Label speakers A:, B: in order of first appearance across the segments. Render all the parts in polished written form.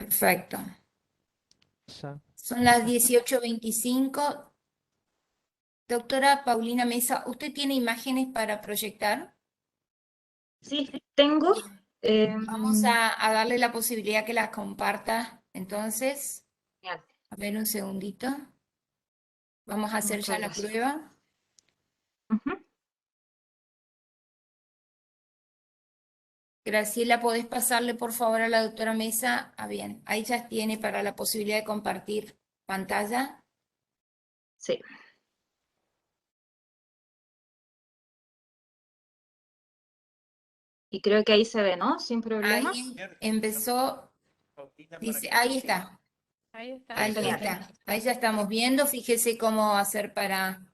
A: Perfecto.
B: Sa-
A: Son las 18:25. Doctora Paulina Mesa, ¿usted tiene imágenes para proyectar?
C: Sí, tengo.
A: Vamos a darle la posibilidad que las comparta. Entonces,
C: Genial,
A: a ver un segundito. Vamos a hacer ya
C: muchas
A: la
C: gracias.
A: prueba.
C: Ujú.
A: Graciela, ¿podés pasarle por favor a la doctora Mesa? Ah, bien, ahí ya tiene para la posibilidad de compartir pantalla.
C: Sí. Y creo que ahí se ve, ¿no? Sin problemas.
A: Ahí empezó, dice, ahí está,
D: Ahí está.
A: ahí
C: Genial.
A: está. Ahí ya estamos viendo. Fíjese cómo hacer para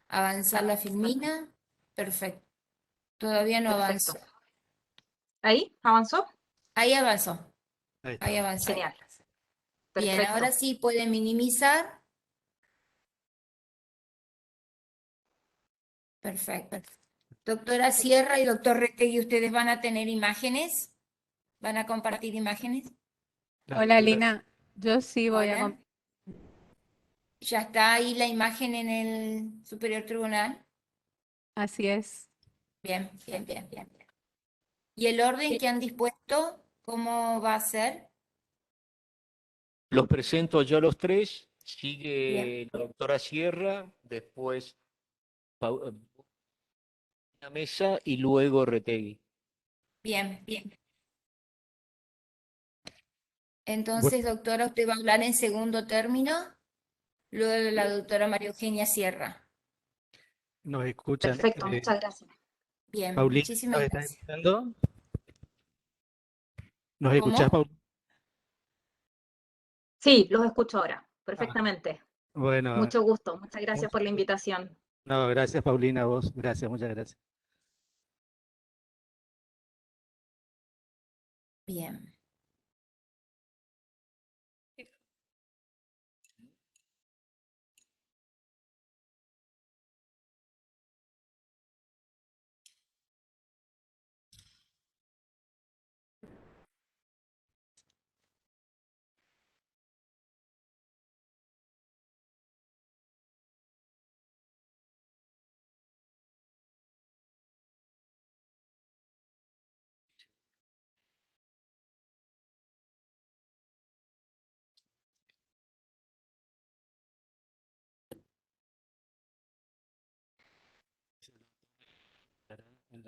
A: avanzar la filmina. Perfecto. Todavía no
C: Perfecto.
A: avanzó.
C: ¿Ahí? ¿Avanzó?
A: Ahí avanzó.
B: Ahí
A: Ahí
B: está.
A: avanzó.
C: Genial.
A: Bien,
C: Perfecto.
A: ahora sí puede minimizar. Perfecto. Doctora Sierra y doctor Retegui, ¿ustedes van a tener imágenes? ¿Van a compartir imágenes?
B: La
D: Hola,
B: doctora-
D: Lina. Yo sí voy a
A: Hola. ¿Ya está ahí la imagen en el Superior Tribunal?
D: Así es.
A: Bien, bien, bien, bien. ¿Y el orden que han dispuesto, cómo va a ser?
B: Los presento yo a los tres,
A: Bien.
B: sigue la doctora Sierra, después la mesa y luego Retegui.
A: Bien, bien.
B: Bueno,
A: Entonces, doctora, usted va a hablar en segundo término, luego de la doctora María Eugenia Sierra.
B: nos escuchan.
C: Perfecto, muchas gracias.
A: Bien,
B: Paulina,
A: muchísimas
B: ¿nos estás
A: gracias.
B: escuchando? ¿Nos escuchás,
A: ¿Cómo?
B: Paulina?
C: Sí, los escucho ahora.
B: Ah,
C: Perfectamente.
B: bueno,
C: Mucho gusto. Muchas gracias
B: mucho
C: por la
B: gusto.
C: invitación.
B: No, gracias, Paulina, a vos. Gracias, muchas gracias.
A: Bien.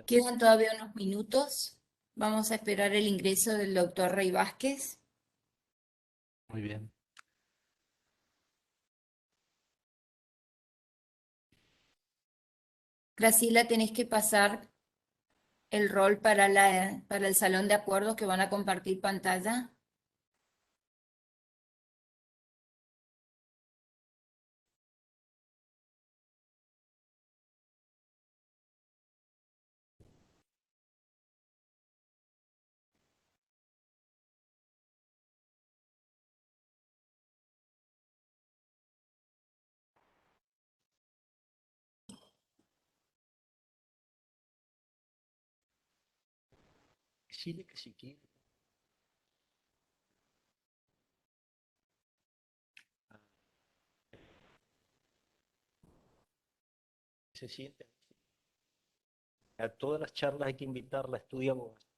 A: Quedan todavía unos minutos. Vamos a esperar el ingreso del doctor Rey Vázquez.
B: Muy bien.
A: Graciela, tenés que pasar el rol para el salón de acuerdos que van a compartir pantalla.
B: Decirle que si quiere. Se siente. A todas las charlas hay que invitarla, estudia abogacía.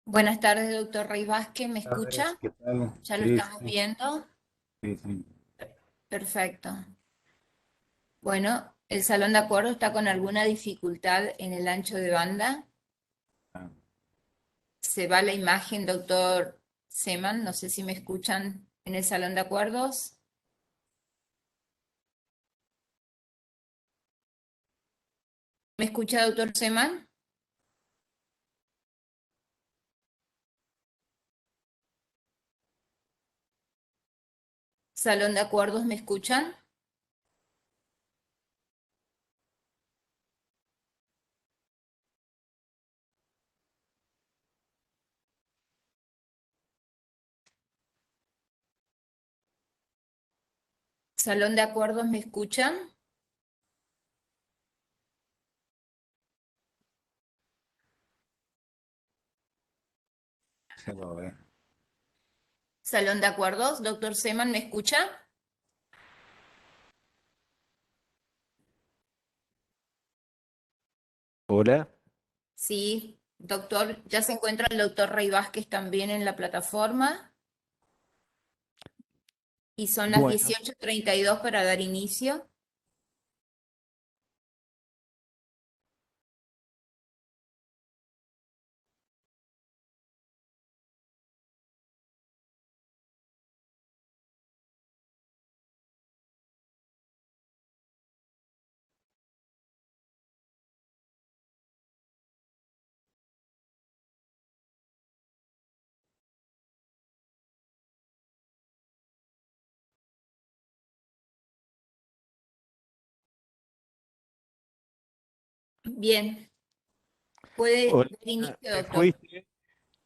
A: Buenas tardes, doctor Rey Vázquez, ¿me escucha?
E: ¿Qué tal?
A: Ya lo
E: Sí,
A: estamos viendo.
E: sí, sí.
A: Perfecto. Bueno, el salón de acuerdo está con alguna dificultad en el ancho de banda.
E: Ah,
A: Se va la imagen, doctor Seman, no sé si me escuchan en el salón de acuerdos. ¿Me escucha, doctor Seman? ¿Salón de acuerdos, me escuchan? ¿Salón de acuerdos, me escuchan?
E: se lo ve.
A: ¿Salón de acuerdos, doctor Seman, me escucha?
B: Hola.
A: Sí, doctor, ya se encuentra el doctor Rey Vázquez también en la plataforma y son las
B: Bueno,
A: 18:32 para dar inicio. Bien, puede
B: hola.
A: dar inicio,
B: ¿Me
A: doctor.
B: fuiste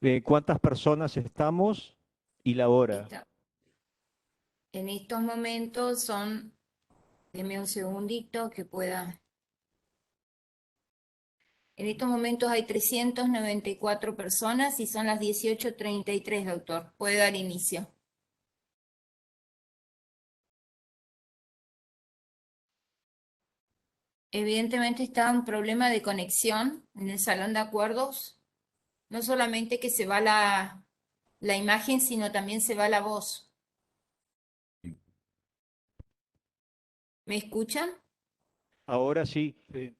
B: de cuántas personas estamos y la hora?
A: Está. En estos momentos son, deme un segundito que pueda. En estos momentos hay 394 personas y son las 18:33, doctor. Puede dar inicio. Evidentemente está un problema de conexión en el salón de acuerdos. No solamente que se va la imagen, sino también se va la voz. ¿Me escuchan?
B: Ahora sí.
F: Sí,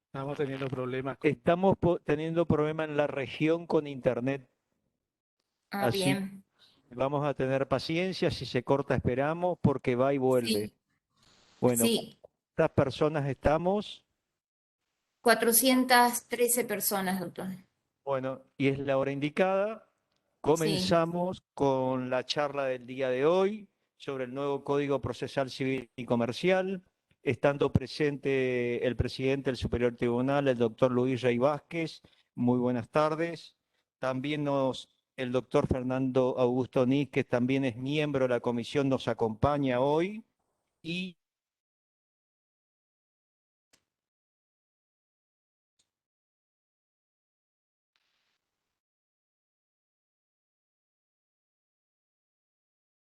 F: estamos teniendo problemas
B: Estamos teniendo problemas en la región con internet,
A: Ah,
B: así
A: bien.
B: que vamos a tener paciencia. Si se corta, esperamos porque va y vuelve.
A: Sí,
B: Bueno,
A: sí.
B: ¿cuántas personas estamos?
A: 413 personas, doctor.
B: Bueno, y es la hora indicada.
A: Sí.
B: Comenzamos con la charla del día de hoy sobre el nuevo Código Procesal Civil y Comercial, estando presente el presidente del Superior Tribunal, el doctor Luis Rey Vázquez. Muy buenas tardes. También el doctor Fernando Augusto Nis, que también es miembro de la comisión, nos acompaña hoy. Y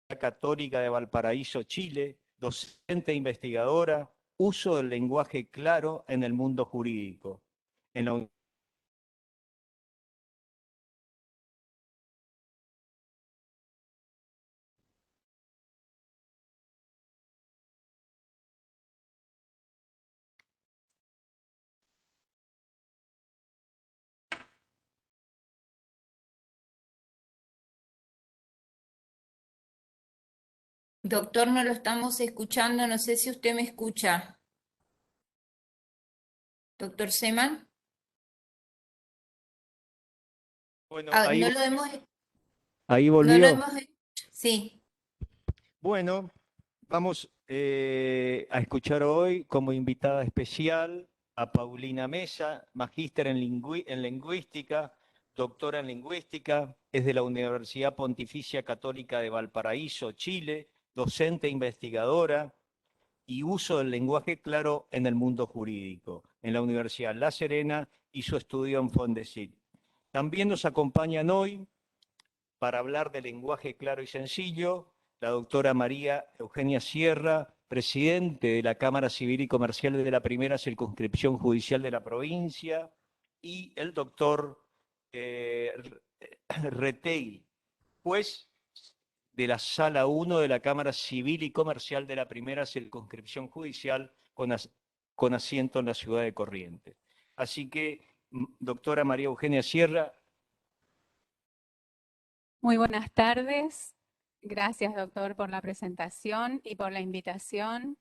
B: la Católica de Valparaíso, Chile, docente e investigadora, uso del lenguaje claro en el mundo jurídico. En la
A: Doctor, no lo estamos escuchando. No sé si usted me escucha. Doctor Seman.
B: Bueno,
A: Ah, no lo hemos,
B: ahí
A: no lo
B: volvió.
A: hemos hecho. Sí,
B: Bueno, vamos a escuchar hoy como invitada especial a Paulina Mesa, magíster en lingüística, doctora en lingüística, es de la Universidad Pontificia Católica de Valparaíso, Chile, docente e investigadora y uso del lenguaje claro en el mundo jurídico, en la Universidad La Serena y su estudio en Fondesit. También nos acompañan hoy para hablar de lenguaje claro y sencillo, la doctora María Eugenia Sierra, presidente de la Cámara Civil y Comercial de la primera circunscripción judicial de la provincia, y el doctor Retegui, juez de la Sala 1 de la Cámara Civil y Comercial de la Primera Circunscripción Judicial con asiento en la ciudad de Corrientes. Así que, doctora María Eugenia Sierra.
D: Muy buenas tardes. Gracias, doctor, por la presentación y por la invitación.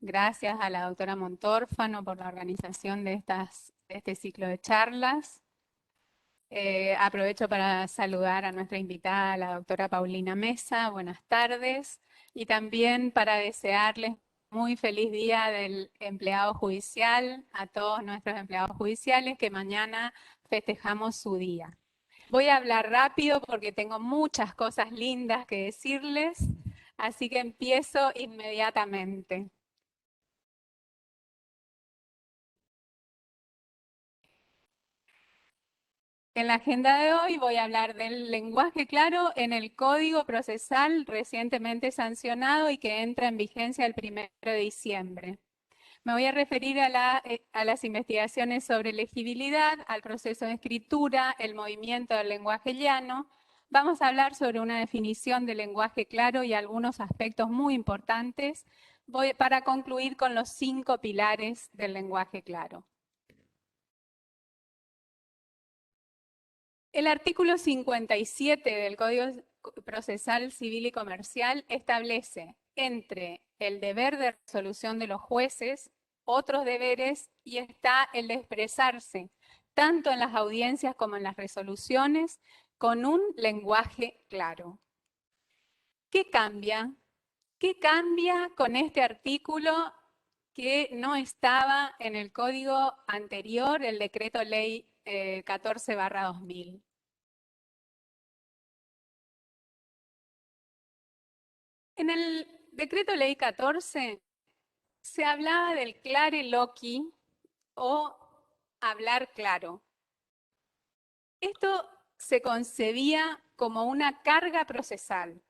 D: Gracias a la doctora Montórfano por la organización de este ciclo de charlas. Aprovecho para saludar a nuestra invitada, la doctora Paulina Mesa. Buenas tardes. Y también para desearles muy feliz día del empleado judicial a todos nuestros empleados judiciales, que mañana festejamos su día. Voy a hablar rápido porque tengo muchas cosas lindas que decirles, así que empiezo inmediatamente. En la agenda de hoy voy a hablar del lenguaje claro en el Código Procesal recientemente sancionado y que entra en vigencia el 1 de diciembre. Me voy a referir a las investigaciones sobre legibilidad, al proceso de escritura, el movimiento del lenguaje llano. Vamos a hablar sobre una definición del lenguaje claro y algunos aspectos muy importantes para concluir con los 5 pilares del lenguaje claro. El artículo 57 del Código Procesal Civil y Comercial establece entre el deber de resolución de los jueces otros deberes y está el de expresarse, tanto en las audiencias como en las resoluciones, con un lenguaje claro. ¿Qué cambia? ¿Qué cambia con este artículo que no estaba en el código anterior, el decreto ley 14/2000? En el decreto ley 14 se hablaba del clare loci o hablar claro. Esto se concebía como una carga procesal,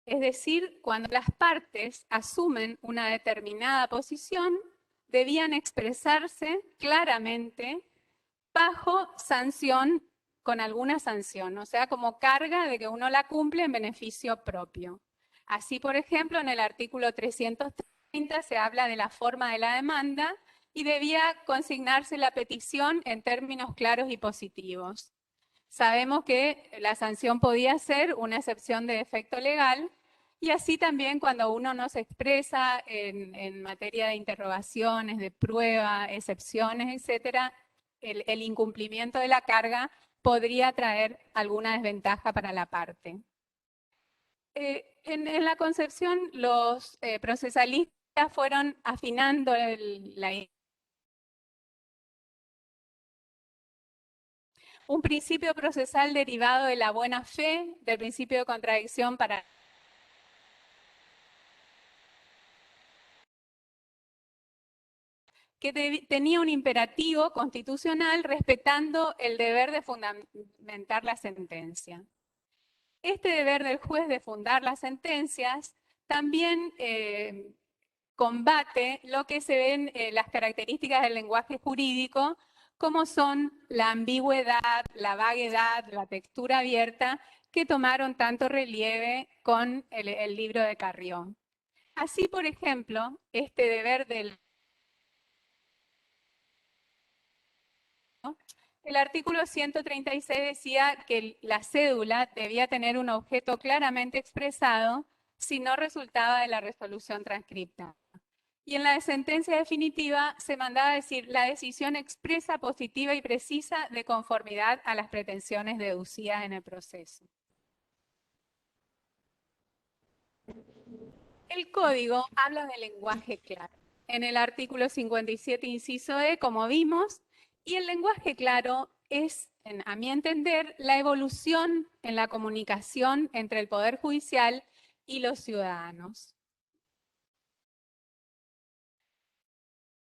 D: es decir, cuando las partes asumen una determinada posición, debían expresarse claramente bajo sanción, con alguna sanción, o sea, como carga de que uno la cumple en beneficio propio. Así, por ejemplo, en el artículo 330 se habla de la forma de la demanda y debía consignarse la petición en términos claros y positivos. Sabemos que la sanción podía ser una excepción de efecto legal y así también cuando uno no se expresa en materia de interrogaciones, de prueba, excepciones, etcétera, el incumplimiento de la carga podría traer alguna desventaja para la parte. En la concepción, los procesalistas fueron afinando un principio procesal derivado de la buena fe, del principio de contradicción para que tenía un imperativo constitucional respetando el deber de fundamentar la sentencia. Este deber del juez de fundar las sentencias también combate lo que se ven las características del lenguaje jurídico, como son la ambigüedad, la vaguedad, la textura abierta, que tomaron tanto relieve con el libro de Carrió. Así, por ejemplo, este deber del... El artículo 136 decía que la cédula debía tener un objeto claramente expresado si no resultaba de la resolución transcripta. Y en la sentencia definitiva se mandaba a decir la decisión expresa, positiva y precisa de conformidad a las pretensiones deducidas en el proceso. El código habla de lenguaje claro. En el artículo 57, inciso E, como vimos, y el lenguaje claro es, a mi entender, la evolución en la comunicación entre el Poder Judicial y los ciudadanos.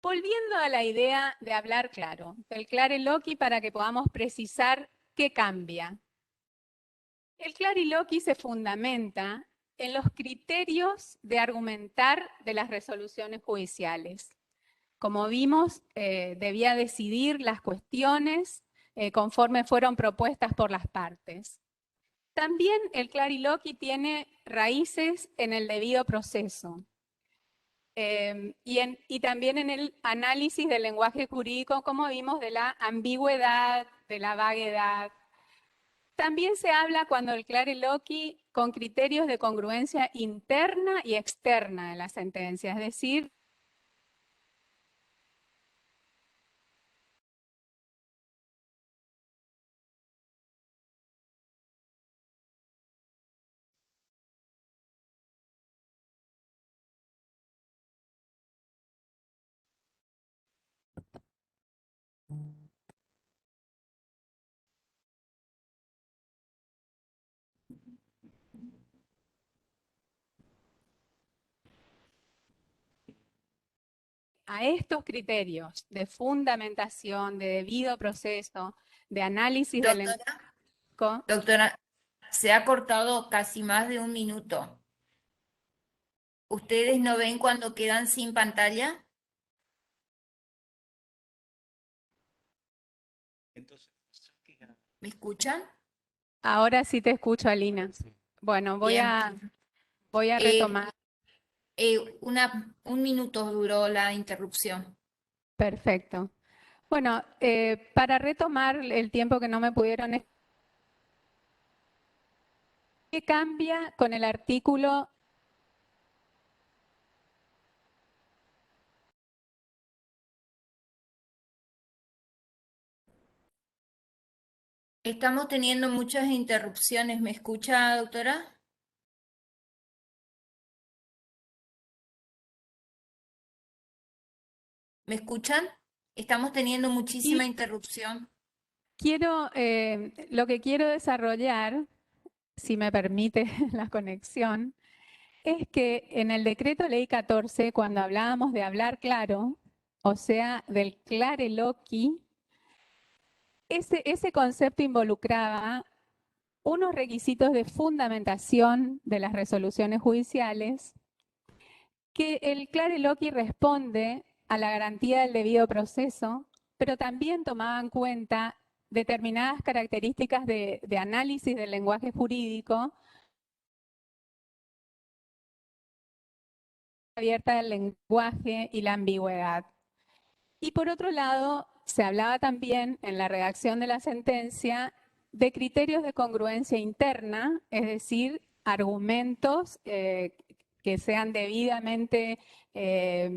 D: Volviendo a la idea de hablar claro, del clare loci para que podamos precisar qué cambia. El clare loci se fundamenta en los criterios de argumentar de las resoluciones judiciales. Como vimos, debía decidir las cuestiones conforme fueron propuestas por las partes. También el clariloqui tiene raíces en el debido proceso. Y también en el análisis del lenguaje jurídico, como vimos, de la ambigüedad, de la vaguedad. También se habla cuando el clariloqui con criterios de congruencia interna y externa de la sentencia, es decir, a estos criterios de fundamentación, de debido proceso, de análisis del
A: Doctora,
D: lenguaje.
A: doctora, se ha cortado casi más de un minuto. ¿Ustedes no ven cuando quedan sin pantalla?
B: Entonces,
A: ¿Me escuchan?
D: Ahora sí te escucho, Alina.
E: Sí.
D: Bueno,
A: Bien.
D: voy a
A: Eh,
D: retomar.
A: un minuto duró la interrupción.
D: Perfecto. Bueno, para retomar el tiempo que no me pudieron, ¿qué cambia con el artículo?
A: Estamos teniendo muchas interrupciones. ¿Me escucha, doctora? ¿Me escuchan? Estamos teniendo muchísima
D: Y
A: interrupción.
D: lo que quiero desarrollar, si me permite la conexión, es que en el decreto ley 14, cuando hablábamos de hablar claro, o sea, del clareloqui, ese concepto involucraba unos requisitos de fundamentación de las resoluciones judiciales, que el clareloqui responde a la garantía del debido proceso, pero también tomaba en cuenta determinadas características de análisis del lenguaje jurídico, abierta del lenguaje y la ambigüedad. Y por otro lado, se hablaba también en la redacción de la sentencia de criterios de congruencia interna, es decir, argumentos que sean debidamente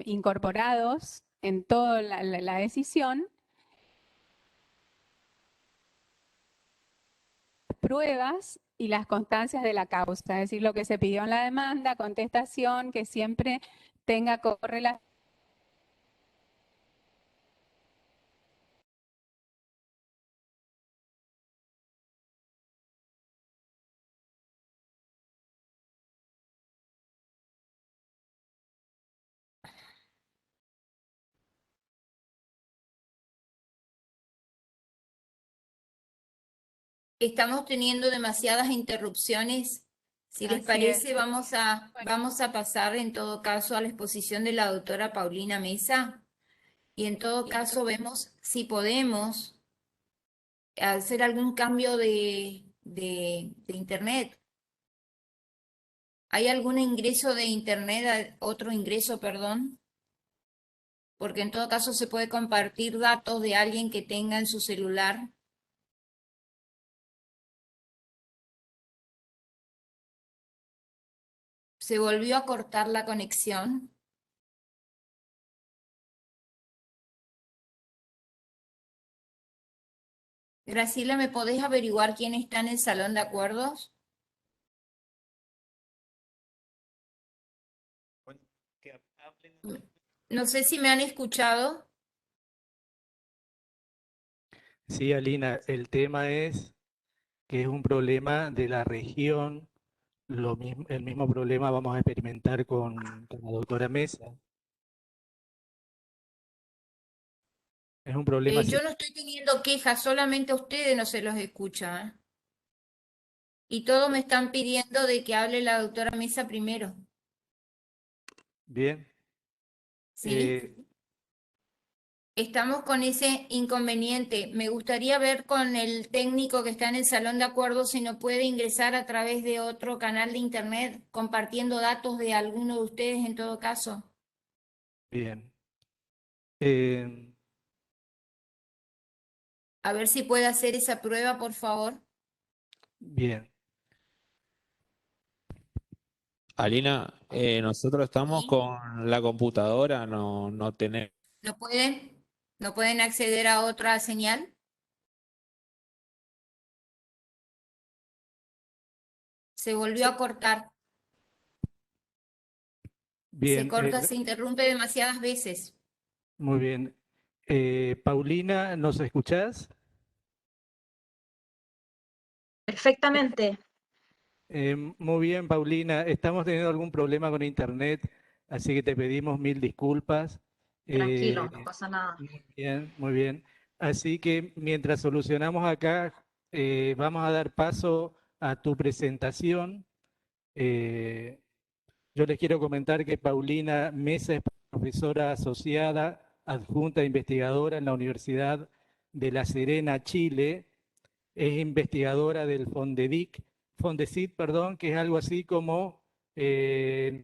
D: incorporados en toda la decisión, pruebas y las constancias de la causa, es decir, lo que se pidió en la demanda, contestación, que siempre tenga correlación.
A: Estamos teniendo demasiadas interrupciones. Si les
D: Así es.
A: parece, vamos a pasar en todo caso a la exposición de la doctora Paulina Mesa y en todo caso vemos si podemos hacer algún cambio de internet. ¿Hay algún ingreso de internet, otro ingreso, perdón? Porque en todo caso se puede compartir datos de alguien que tenga en su celular. Se volvió a cortar la conexión. Graciela, ¿me podés averiguar quién está en el salón de acuerdos?
B: bueno, que hablen.
A: No sé si me han escuchado.
F: Sí, Alina, el tema es que es un problema de la región. El mismo problema vamos a experimentar con la doctora Mesa. Es un problema,
A: Yo no estoy teniendo quejas, solamente a ustedes no se los escucha, ¿eh? Y todos me están pidiendo de que hable la doctora Mesa primero,
F: bien.
A: ¿sí? Estamos con ese inconveniente. Me gustaría ver con el técnico que está en el salón de acuerdos si no puede ingresar a través de otro canal de internet compartiendo datos de alguno de ustedes en todo caso.
F: Bien. Eh,
A: A ver si puede hacer esa prueba, por favor.
F: bien.
G: Alina, nosotros estamos
A: ¿Sí?
G: con la computadora, no tenemos.
A: ¿No pueden? ¿No pueden acceder a otra señal? Se volvió a cortar. Se
F: Bien.
A: corta, se interrumpe demasiadas veces.
F: Muy bien. Paulina, ¿nos escuchás?
C: Perfectamente.
F: Muy bien, Paulina. Estamos teniendo algún problema con internet, así que te pedimos mil disculpas.
C: Tranquilo, no
F: Eh,
C: pasa nada.
F: Muy bien, muy bien. Así que mientras solucionamos acá, vamos a dar paso a tu presentación. Eh, yo les quiero comentar que Paulina Mesa es profesora asociada, adjunta investigadora en la Universidad de La Serena, Chile. Es investigadora del Fondesit, perdón, que es algo así como eh,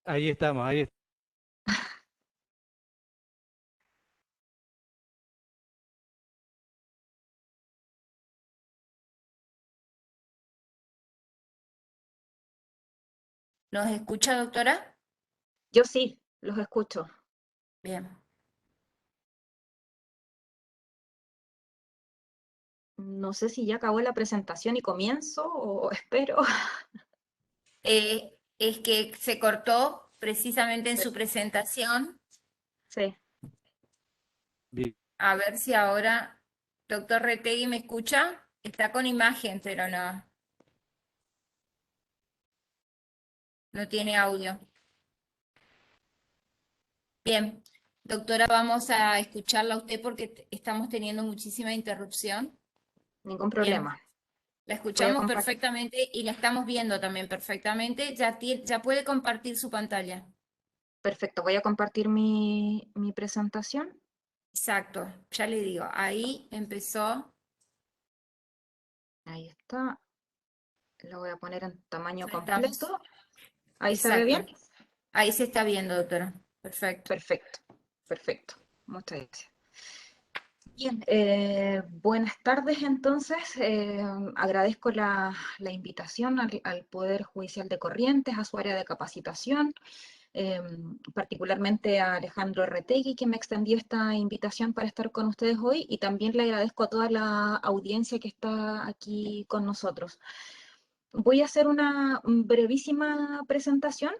F: ahí estamos, ahí estamos.
A: ¿Nos escucha, doctora?
C: Yo sí, los escucho.
A: Bien.
C: No sé si ya acabó la presentación y comienzo o espero.
A: Es que se cortó precisamente en su presentación.
C: Sí,
F: Bien.
A: A ver si ahora, doctor Retegui, ¿me escucha? Está con imagen, pero no tiene audio. Bien, doctora, vamos a escucharla a usted porque estamos teniendo muchísima interrupción.
C: ningún
A: Bien,
C: problema.
A: la
C: Voy a
A: escuchamos
C: compartir.
A: perfectamente y la estamos viendo también perfectamente. Ya puede compartir su pantalla.
C: Perfecto, voy a compartir mi presentación.
A: Exacto, ya le digo, ahí empezó.
C: Ahí está. Lo voy a poner en tamaño
A: Ya estamos.
C: completo. ¿Ahí se ve
A: Exacto,
C: bien?
A: ahí se está viendo, doctora. Perfecto.
C: Perfecto, perfecto. Muchas gracias. Bien, buenas tardes entonces. Agradezco la invitación al Poder Judicial de Corrientes, a su área de capacitación, particularmente a Alejandro Retegui, que me extendió esta invitación para estar con ustedes hoy, y también le agradezco a toda la audiencia que está aquí con nosotros. Voy a hacer una brevísima presentación,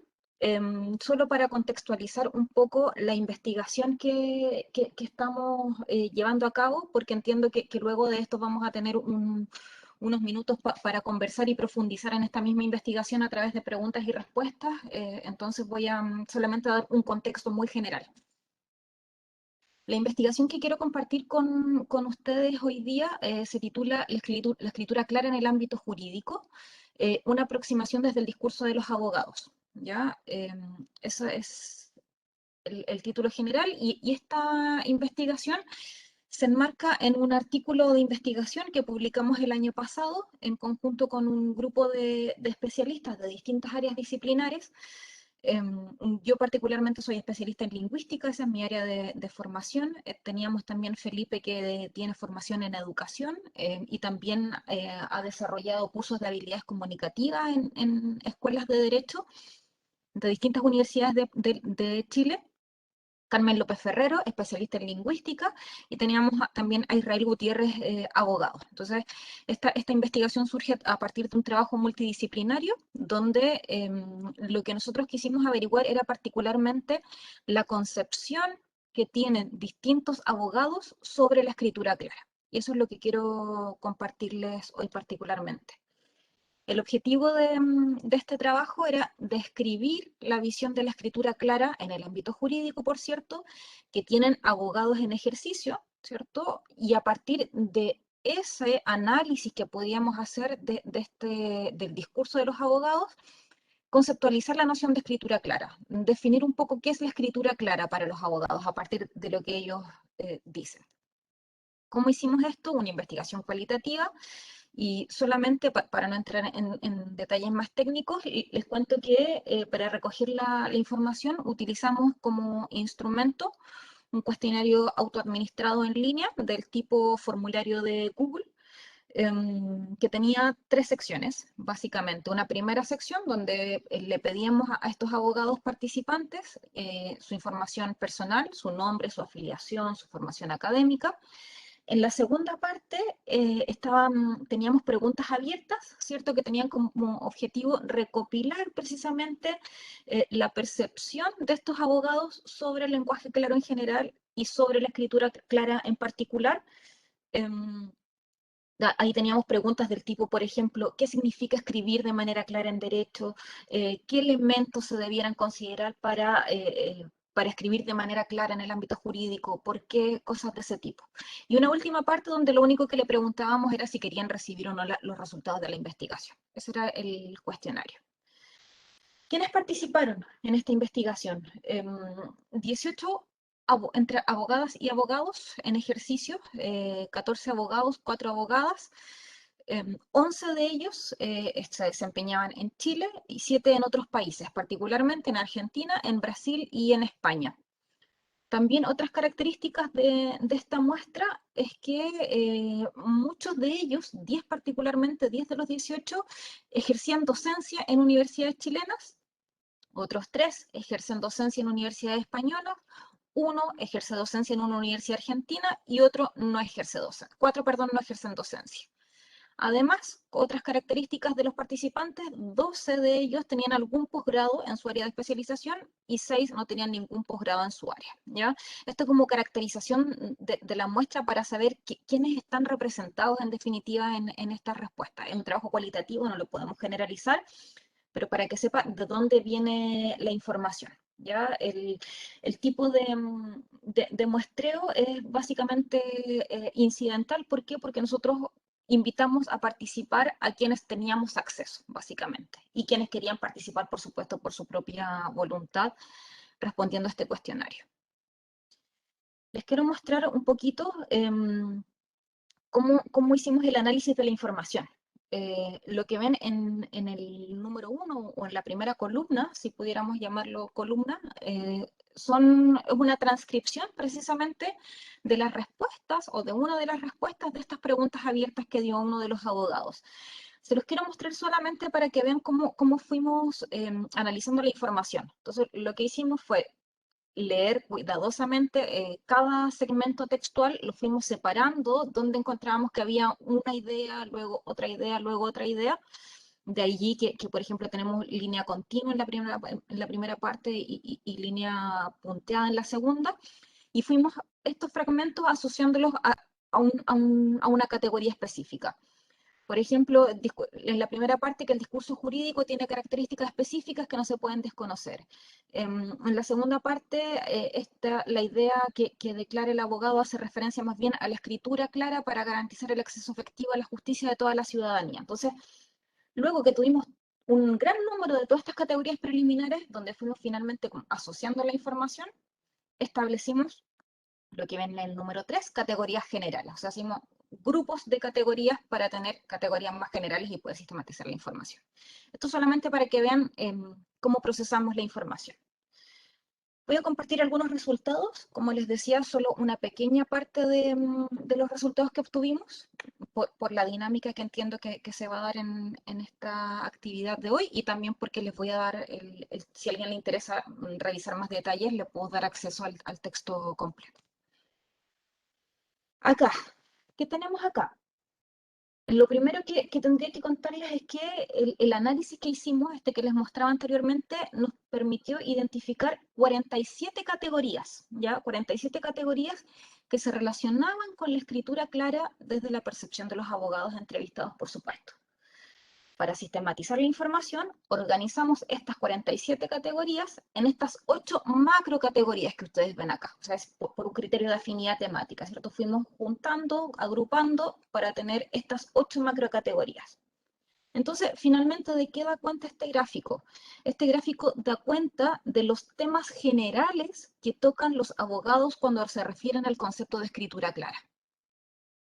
C: solo para contextualizar un poco la investigación que estamos llevando a cabo, porque entiendo que luego de esto vamos a tener unos minutos para conversar y profundizar en esta misma investigación a través de preguntas y respuestas. Entonces voy a solamente dar un contexto muy general. La investigación que quiero compartir con ustedes hoy día se titula La escritura clara en el ámbito jurídico, una aproximación desde el discurso de los abogados. ¿Ya? Ese es el título general, y esta investigación se enmarca en un artículo de investigación que publicamos el año pasado en conjunto con un grupo de especialistas de distintas áreas disciplinares. Yo particularmente soy especialista en lingüística, esa es mi área de formación. Teníamos también Felipe, que tiene formación en educación, y también ha desarrollado cursos de habilidades comunicativas en escuelas de derecho de distintas universidades de Chile. Carmen López Ferrero, especialista en lingüística, y teníamos también a Israel Gutiérrez, abogado. Entonces, esta investigación surge a partir de un trabajo multidisciplinario, donde lo que nosotros quisimos averiguar era particularmente la concepción que tienen distintos abogados sobre la escritura clara. Y eso es lo que quiero compartirles hoy particularmente. El objetivo de este trabajo era describir la visión de la escritura clara en el ámbito jurídico, por cierto, que tienen abogados en ejercicio, ¿cierto? Y a partir de ese análisis que podíamos hacer del discurso de los abogados, conceptualizar la noción de escritura clara, definir un poco qué es la escritura clara para los abogados a partir de lo que ellos dicen. ¿Cómo hicimos esto? Una investigación cualitativa. Y solamente para no entrar en detalles más técnicos, les cuento que para recoger la información utilizamos como instrumento un cuestionario autoadministrado en línea del tipo formulario de Google, que tenía 3 secciones, básicamente. Una primera sección donde le pedíamos a estos abogados participantes su información personal, su nombre, su afiliación, su formación académica. En la segunda parte teníamos preguntas abiertas, ¿cierto? Que tenían como objetivo recopilar precisamente la percepción de estos abogados sobre el lenguaje claro en general y sobre la escritura clara en particular. Ahí teníamos preguntas del tipo, por ejemplo, ¿qué significa escribir de manera clara en derecho? ¿Qué elementos se debieran considerar para escribir de manera clara en el ámbito jurídico? ¿Por qué? Cosas de ese tipo. Y una última parte donde lo único que le preguntábamos era si querían recibir o no los resultados de la investigación. Ese era el cuestionario. ¿Quiénes participaron en esta investigación? 18 entre abogadas y abogados en ejercicio, 14 abogados, 4 abogadas. 11 de ellos se desempeñaban en Chile y 7 en otros países, particularmente en Argentina, en Brasil y en España. También otras características de esta muestra es que muchos de ellos, 10 particularmente, 10 de los 18, ejercían docencia en universidades chilenas, otros 3 ejercen docencia en universidades españolas, 1 ejerce docencia en una universidad argentina y otro no ejerce docencia. 4, perdón, no ejercen docencia. Además, otras características de los participantes, 12 de ellos tenían algún posgrado en su área de especialización y 6 no tenían ningún posgrado en su área, ¿ya? Esto como caracterización de la muestra para saber quiénes están representados en definitiva en esta respuesta. Es un trabajo cualitativo, no lo podemos generalizar, pero para que sepa de dónde viene la información. ¿Ya? El tipo de muestreo es básicamente incidental. ¿Por qué? Porque nosotros invitamos a participar a quienes teníamos acceso, básicamente, y quienes querían participar, por supuesto, por su propia voluntad, respondiendo a este cuestionario. Les quiero mostrar un poquito cómo hicimos el análisis de la información. Lo que ven en el número 1 o en la primera columna, si pudiéramos llamarlo columna, es una transcripción precisamente de las respuestas o de una de las respuestas de estas preguntas abiertas que dio uno de los abogados. Se los quiero mostrar solamente para que vean cómo fuimos analizando la información. Entonces, lo que hicimos fue leer cuidadosamente cada segmento textual, lo fuimos separando, donde encontrábamos que había una idea, luego otra idea, luego otra idea. De allí que por ejemplo, tenemos línea continua en la primera parte y línea punteada en la segunda. Y fuimos estos fragmentos asociándolos a una categoría específica. Por ejemplo, en la primera parte, que el discurso jurídico tiene características específicas que no se pueden desconocer. En la segunda parte, la idea que declara el abogado hace referencia más bien a la escritura clara para garantizar el acceso efectivo a la justicia de toda la ciudadanía. Entonces, luego que tuvimos un gran número de todas estas categorías preliminares, donde fuimos finalmente asociando la información, establecimos lo que ven en el número 3, categorías generales. O sea, hicimos grupos de categorías para tener categorías más generales y poder sistematizar la información. Esto solamente para que vean cómo procesamos la información. Voy a compartir algunos resultados. Como les decía, solo una pequeña parte de los resultados que obtuvimos por la dinámica que entiendo que se va a dar en esta actividad de hoy y también porque les voy a dar, si a alguien le interesa revisar más detalles, le puedo dar acceso al texto completo. Acá, ¿qué tenemos acá? Lo primero que tendría que contarles es que el análisis que hicimos, que les mostraba anteriormente, nos permitió identificar 47 categorías, ¿ya? 47 categorías que se relacionaban con la escritura clara desde la percepción de los abogados entrevistados, por supuesto. Para sistematizar la información, organizamos estas 47 categorías en estas 8 macrocategorías que ustedes ven acá. O sea, es por un criterio de afinidad temática, ¿cierto? Fuimos juntando, agrupando para tener estas 8 macrocategorías. Entonces, finalmente, ¿de qué da cuenta este gráfico? Este gráfico da cuenta de los temas generales que tocan los abogados cuando se refieren al concepto de escritura clara.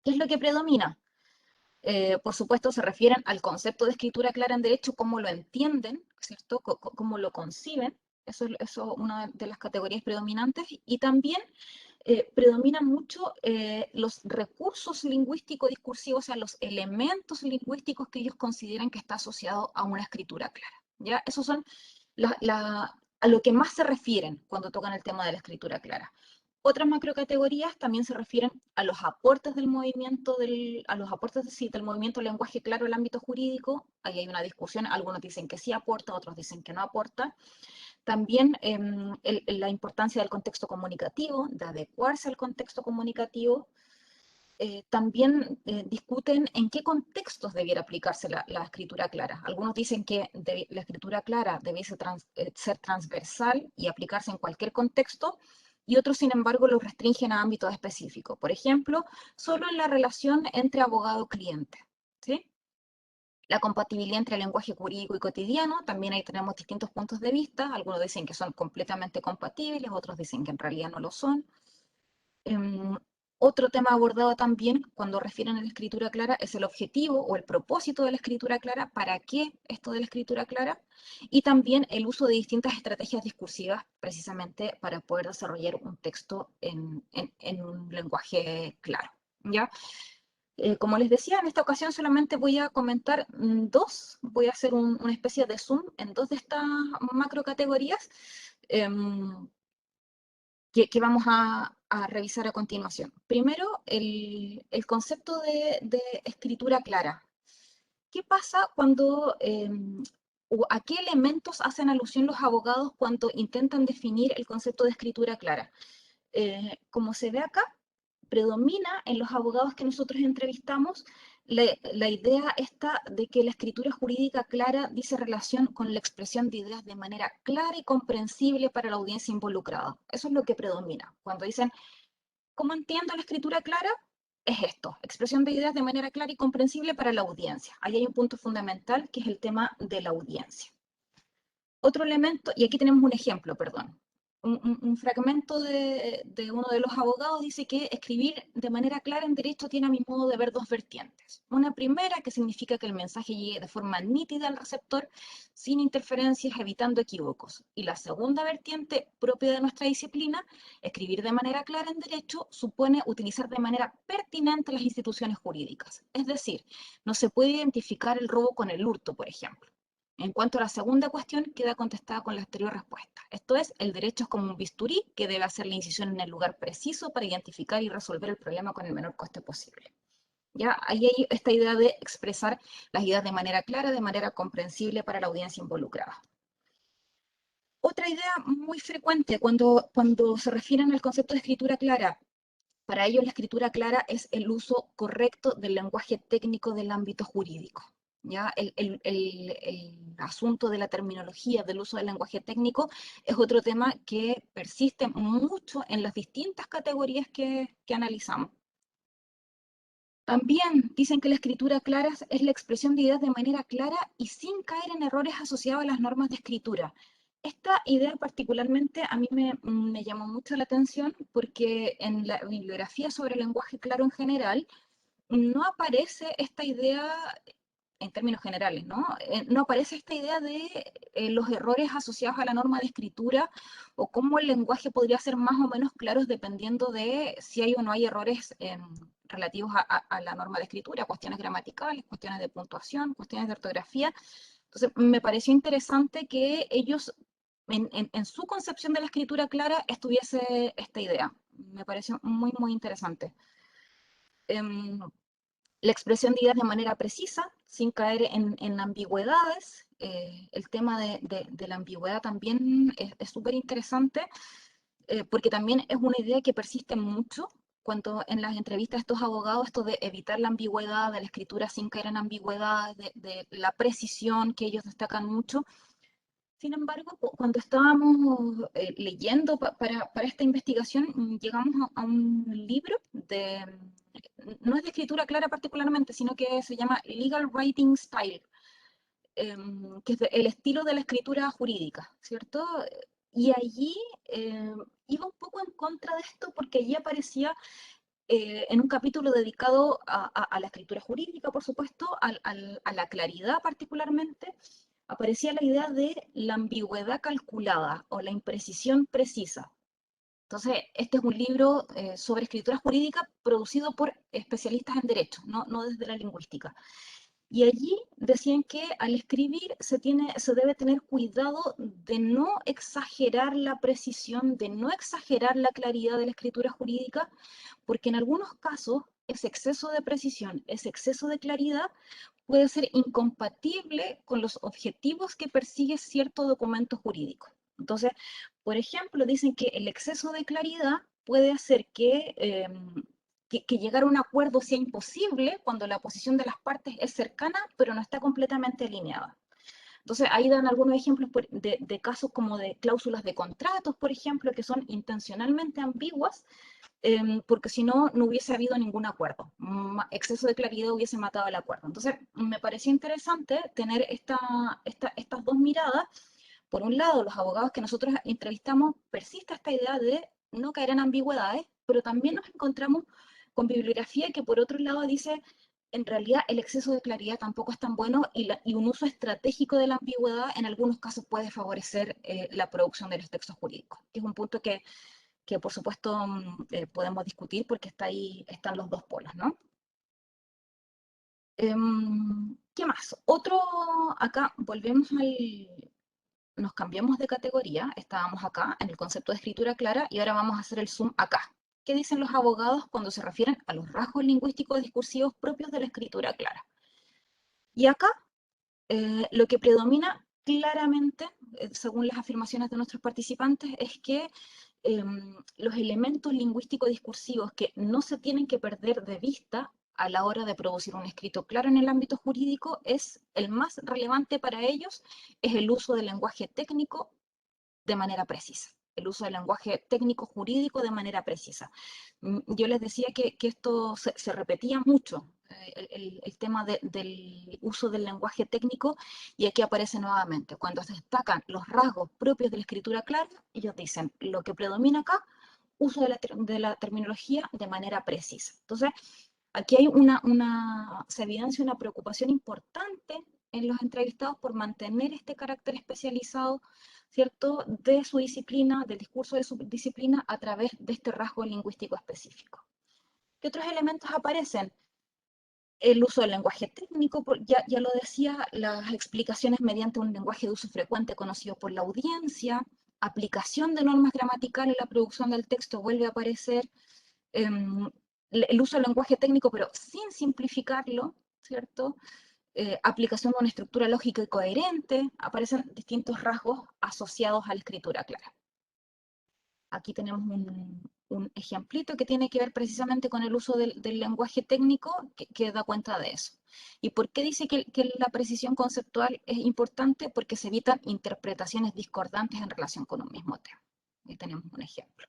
C: ¿Qué es lo que predomina? Por supuesto, se refieren al concepto de escritura clara en derecho, cómo lo entienden, ¿cierto? Cómo lo conciben. Eso es una de las categorías predominantes. Y también predominan mucho los recursos lingüísticos discursivos, o sea, los elementos lingüísticos que ellos consideran que está asociado a una escritura clara. ¿Ya? Esos son a lo que más se refieren cuando tocan el tema de la escritura clara. Otras macrocategorías también se refieren a los aportes del movimiento, del movimiento lenguaje claro al ámbito jurídico. Ahí hay una discusión, algunos dicen que sí aporta, otros dicen que no aporta. También la importancia del contexto comunicativo, de adecuarse al contexto comunicativo. También discuten en qué contextos debiera aplicarse la escritura clara. Algunos dicen que la escritura clara debiese ser transversal y aplicarse en cualquier contexto, y otros, sin embargo, lo restringen a ámbitos específicos. Por ejemplo, solo en la relación entre abogado-cliente, ¿sí? La compatibilidad entre el lenguaje jurídico y cotidiano, también ahí tenemos distintos puntos de vista. Algunos dicen que son completamente compatibles, otros dicen que en realidad no lo son. Otro tema abordado también cuando refieren a la escritura clara es el objetivo o el propósito de la escritura clara, para qué esto de la escritura clara, y también el uso de distintas estrategias discursivas precisamente para poder desarrollar un texto en un lenguaje claro, ¿ya? Como les decía, en esta ocasión solamente voy a comentar voy a hacer una especie de zoom en 2 de estas macro categorías que vamos a revisar a continuación. Primero, el concepto de escritura clara. ¿Qué pasa cuando, o a qué elementos hacen alusión los abogados cuando intentan definir el concepto de escritura clara? Como se ve acá, predomina en los abogados que nosotros entrevistamos la idea esta de que la escritura jurídica clara dice relación con la expresión de ideas de manera clara y comprensible para la audiencia involucrada. Eso es lo que predomina. Cuando dicen, ¿cómo entiendo la escritura clara? Es esto, expresión de ideas de manera clara y comprensible para la audiencia. Ahí hay un punto fundamental que es el tema de la audiencia. Otro elemento, y aquí tenemos un ejemplo, perdón. Un fragmento de uno de los abogados dice que escribir de manera clara en derecho tiene a mi modo de ver 2 vertientes. Una primera, que significa que el mensaje llegue de forma nítida al receptor, sin interferencias, evitando equívocos. Y la segunda vertiente, propia de nuestra disciplina, escribir de manera clara en derecho supone utilizar de manera pertinente las instituciones jurídicas. Es decir, no se puede identificar el robo con el hurto, por ejemplo. En cuanto a la segunda cuestión, queda contestada con la anterior respuesta. Esto es, el derecho es como un bisturí que debe hacer la incisión en el lugar preciso para identificar y resolver el problema con el menor coste posible. ¿Ya? Ahí hay esta idea de expresar las ideas de manera clara, de manera comprensible para la audiencia involucrada. Otra idea muy frecuente cuando se refieren al concepto de escritura clara, para ellos la escritura clara es el uso correcto del lenguaje técnico del ámbito jurídico. ¿Ya? El asunto de la terminología, del uso del lenguaje técnico, es otro tema que persiste mucho en las distintas categorías que analizamos. También dicen que la escritura clara es la expresión de ideas de manera clara y sin caer en errores asociados a las normas de escritura. Esta idea particularmente a mí me llamó mucho la atención porque en la bibliografía sobre el lenguaje claro en general no aparece esta idea en términos generales, ¿no? No aparece esta idea de los errores asociados a la norma de escritura o cómo el lenguaje podría ser más o menos claro dependiendo de si hay o no hay errores relativos a la norma de escritura, cuestiones gramaticales, cuestiones de puntuación, cuestiones de ortografía. Entonces, me pareció interesante que ellos, en su concepción de la escritura clara, estuviese esta idea. Me pareció muy, muy interesante. La expresión de ideas de manera precisa, sin caer en ambigüedades. El tema de la ambigüedad también es súper interesante, porque también es una idea que persiste mucho cuando en las entrevistas a estos abogados, esto de evitar la ambigüedad, de la escritura sin caer en ambigüedad, de la precisión que ellos destacan mucho. Sin embargo, cuando estábamos leyendo para esta investigación, llegamos a un libro no es de escritura clara particularmente, sino que se llama Legal Writing Style, que es el estilo de la escritura jurídica, ¿cierto? Y allí iba un poco en contra de esto porque allí aparecía en un capítulo dedicado a la escritura jurídica, por supuesto, a la claridad particularmente, aparecía la idea de la ambigüedad calculada o la imprecisión precisa. Entonces, este es un libro sobre escritura jurídica producido por especialistas en derecho, no desde la lingüística. Y allí decían que al escribir se debe tener cuidado de no exagerar la precisión, de no exagerar la claridad de la escritura jurídica, porque en algunos casos ese exceso de precisión, ese exceso de claridad puede ser incompatible con los objetivos que persigue cierto documento jurídico. Entonces, por ejemplo, dicen que el exceso de claridad puede hacer que llegar a un acuerdo sea imposible cuando la posición de las partes es cercana, pero no está completamente alineada. Entonces, ahí dan algunos ejemplos de casos como de cláusulas de contratos, por ejemplo, que son intencionalmente ambiguas, porque si no, no hubiese habido ningún acuerdo. Exceso de claridad hubiese matado el acuerdo. Entonces, me pareció interesante tener estas dos miradas. Por un lado, los abogados que nosotros entrevistamos, persiste esta idea de no caer en ambigüedades, pero también nos encontramos con bibliografía que por otro lado dice, en realidad el exceso de claridad tampoco es tan bueno y un uso estratégico de la ambigüedad en algunos casos puede favorecer la producción de los textos jurídicos, que es un punto que por supuesto podemos discutir porque están los dos polos, ¿no? ¿Qué más? Acá nos cambiamos de categoría, estábamos acá en el concepto de escritura clara y ahora vamos a hacer el zoom acá. ¿Qué dicen los abogados cuando se refieren a los rasgos lingüísticos discursivos propios de la escritura clara? Y acá lo que predomina claramente, según las afirmaciones de nuestros participantes, es que los elementos lingüísticos discursivos que no se tienen que perder de vista a la hora de producir un escrito claro en el ámbito jurídico el más relevante para ellos es el uso del lenguaje técnico de manera precisa, el uso del lenguaje técnico jurídico de manera precisa. Yo les decía que esto se repetía mucho, el tema del uso del lenguaje técnico, y aquí aparece nuevamente. Cuando se destacan los rasgos propios de la escritura clara, ellos dicen, lo que predomina acá, uso de la terminología de manera precisa. Entonces, aquí hay se evidencia una preocupación importante en los entrevistados por mantener este carácter especializado, ¿cierto?, de su disciplina, del discurso de su disciplina a través de este rasgo lingüístico específico. ¿Qué otros elementos aparecen? El uso del lenguaje técnico, ya lo decía, las explicaciones mediante un lenguaje de uso frecuente conocido por la audiencia, aplicación de normas gramaticales en la producción del texto vuelve a aparecer, el uso del lenguaje técnico pero sin simplificarlo, ¿cierto? Aplicación de una estructura lógica y coherente, aparecen distintos rasgos asociados a la escritura clara. Aquí tenemos un ejemplito que tiene que ver precisamente con el uso del lenguaje técnico que da cuenta de eso. ¿Y por qué dice que la precisión conceptual es importante? Porque se evitan interpretaciones discordantes en relación con un mismo tema. Ahí tenemos un ejemplo.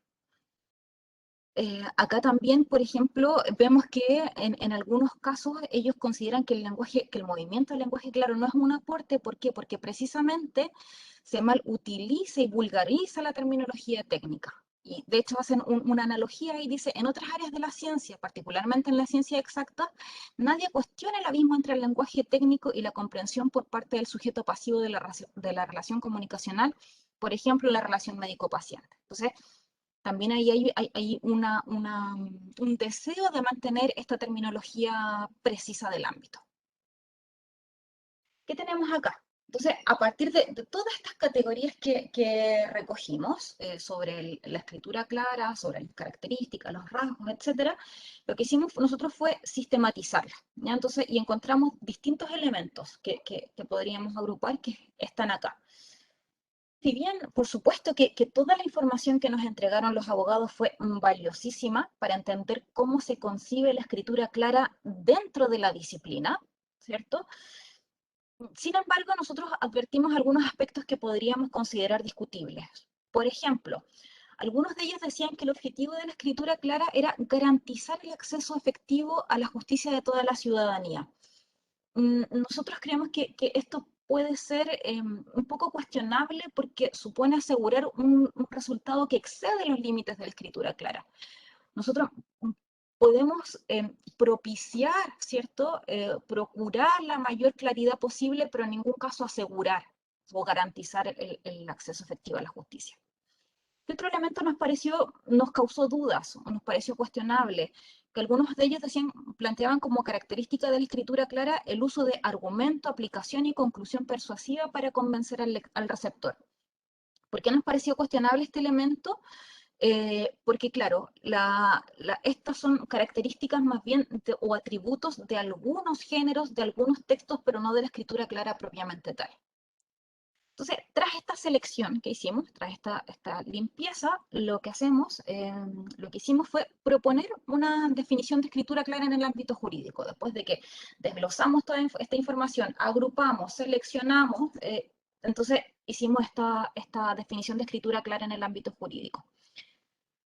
C: Acá también, por ejemplo, vemos que en algunos casos ellos consideran que el movimiento del lenguaje claro no es un aporte. ¿Por qué? Porque precisamente se mal utiliza y vulgariza la terminología técnica. Y de hecho hacen una analogía y dice, en otras áreas de la ciencia, particularmente en la ciencia exacta, nadie cuestiona el abismo entre el lenguaje técnico y la comprensión por parte del sujeto pasivo de la relación comunicacional, por ejemplo, la relación médico-paciente. Entonces, también hay un deseo de mantener esta terminología precisa del ámbito. ¿Qué tenemos acá? Entonces, a partir de todas estas categorías que recogimos sobre la escritura clara, sobre las características, los rasgos, etc., lo que hicimos nosotros fue sistematizarlas, ¿ya? Entonces, y encontramos distintos elementos que podríamos agrupar que están acá. Si bien, por supuesto que toda la información que nos entregaron los abogados fue valiosísima para entender cómo se concibe la escritura clara dentro de la disciplina, ¿cierto? Sin embargo, nosotros advertimos algunos aspectos que podríamos considerar discutibles. Por ejemplo, algunos de ellos decían que el objetivo de la escritura clara era garantizar el acceso efectivo a la justicia de toda la ciudadanía. Nosotros creemos que esto puede ser un poco cuestionable porque supone asegurar un resultado que excede los límites de la escritura clara. Nosotros podemos propiciar, ¿cierto? Procurar la mayor claridad posible, pero en ningún caso asegurar o garantizar el acceso efectivo a la justicia. ¿Qué otro elemento nos causó dudas o nos pareció cuestionable? Que algunos de ellos planteaban como característica de la escritura clara el uso de argumento, aplicación y conclusión persuasiva para convencer al receptor. ¿Por qué nos pareció cuestionable este elemento? Porque claro, estas son características más bien o atributos de algunos géneros, de algunos textos, pero no de la escritura clara propiamente tal. Entonces, tras esta selección que hicimos, tras esta limpieza, lo que hicimos fue proponer una definición de escritura clara en el ámbito jurídico. Después de que desglosamos toda esta información, agrupamos, seleccionamos, entonces hicimos esta definición de escritura clara en el ámbito jurídico.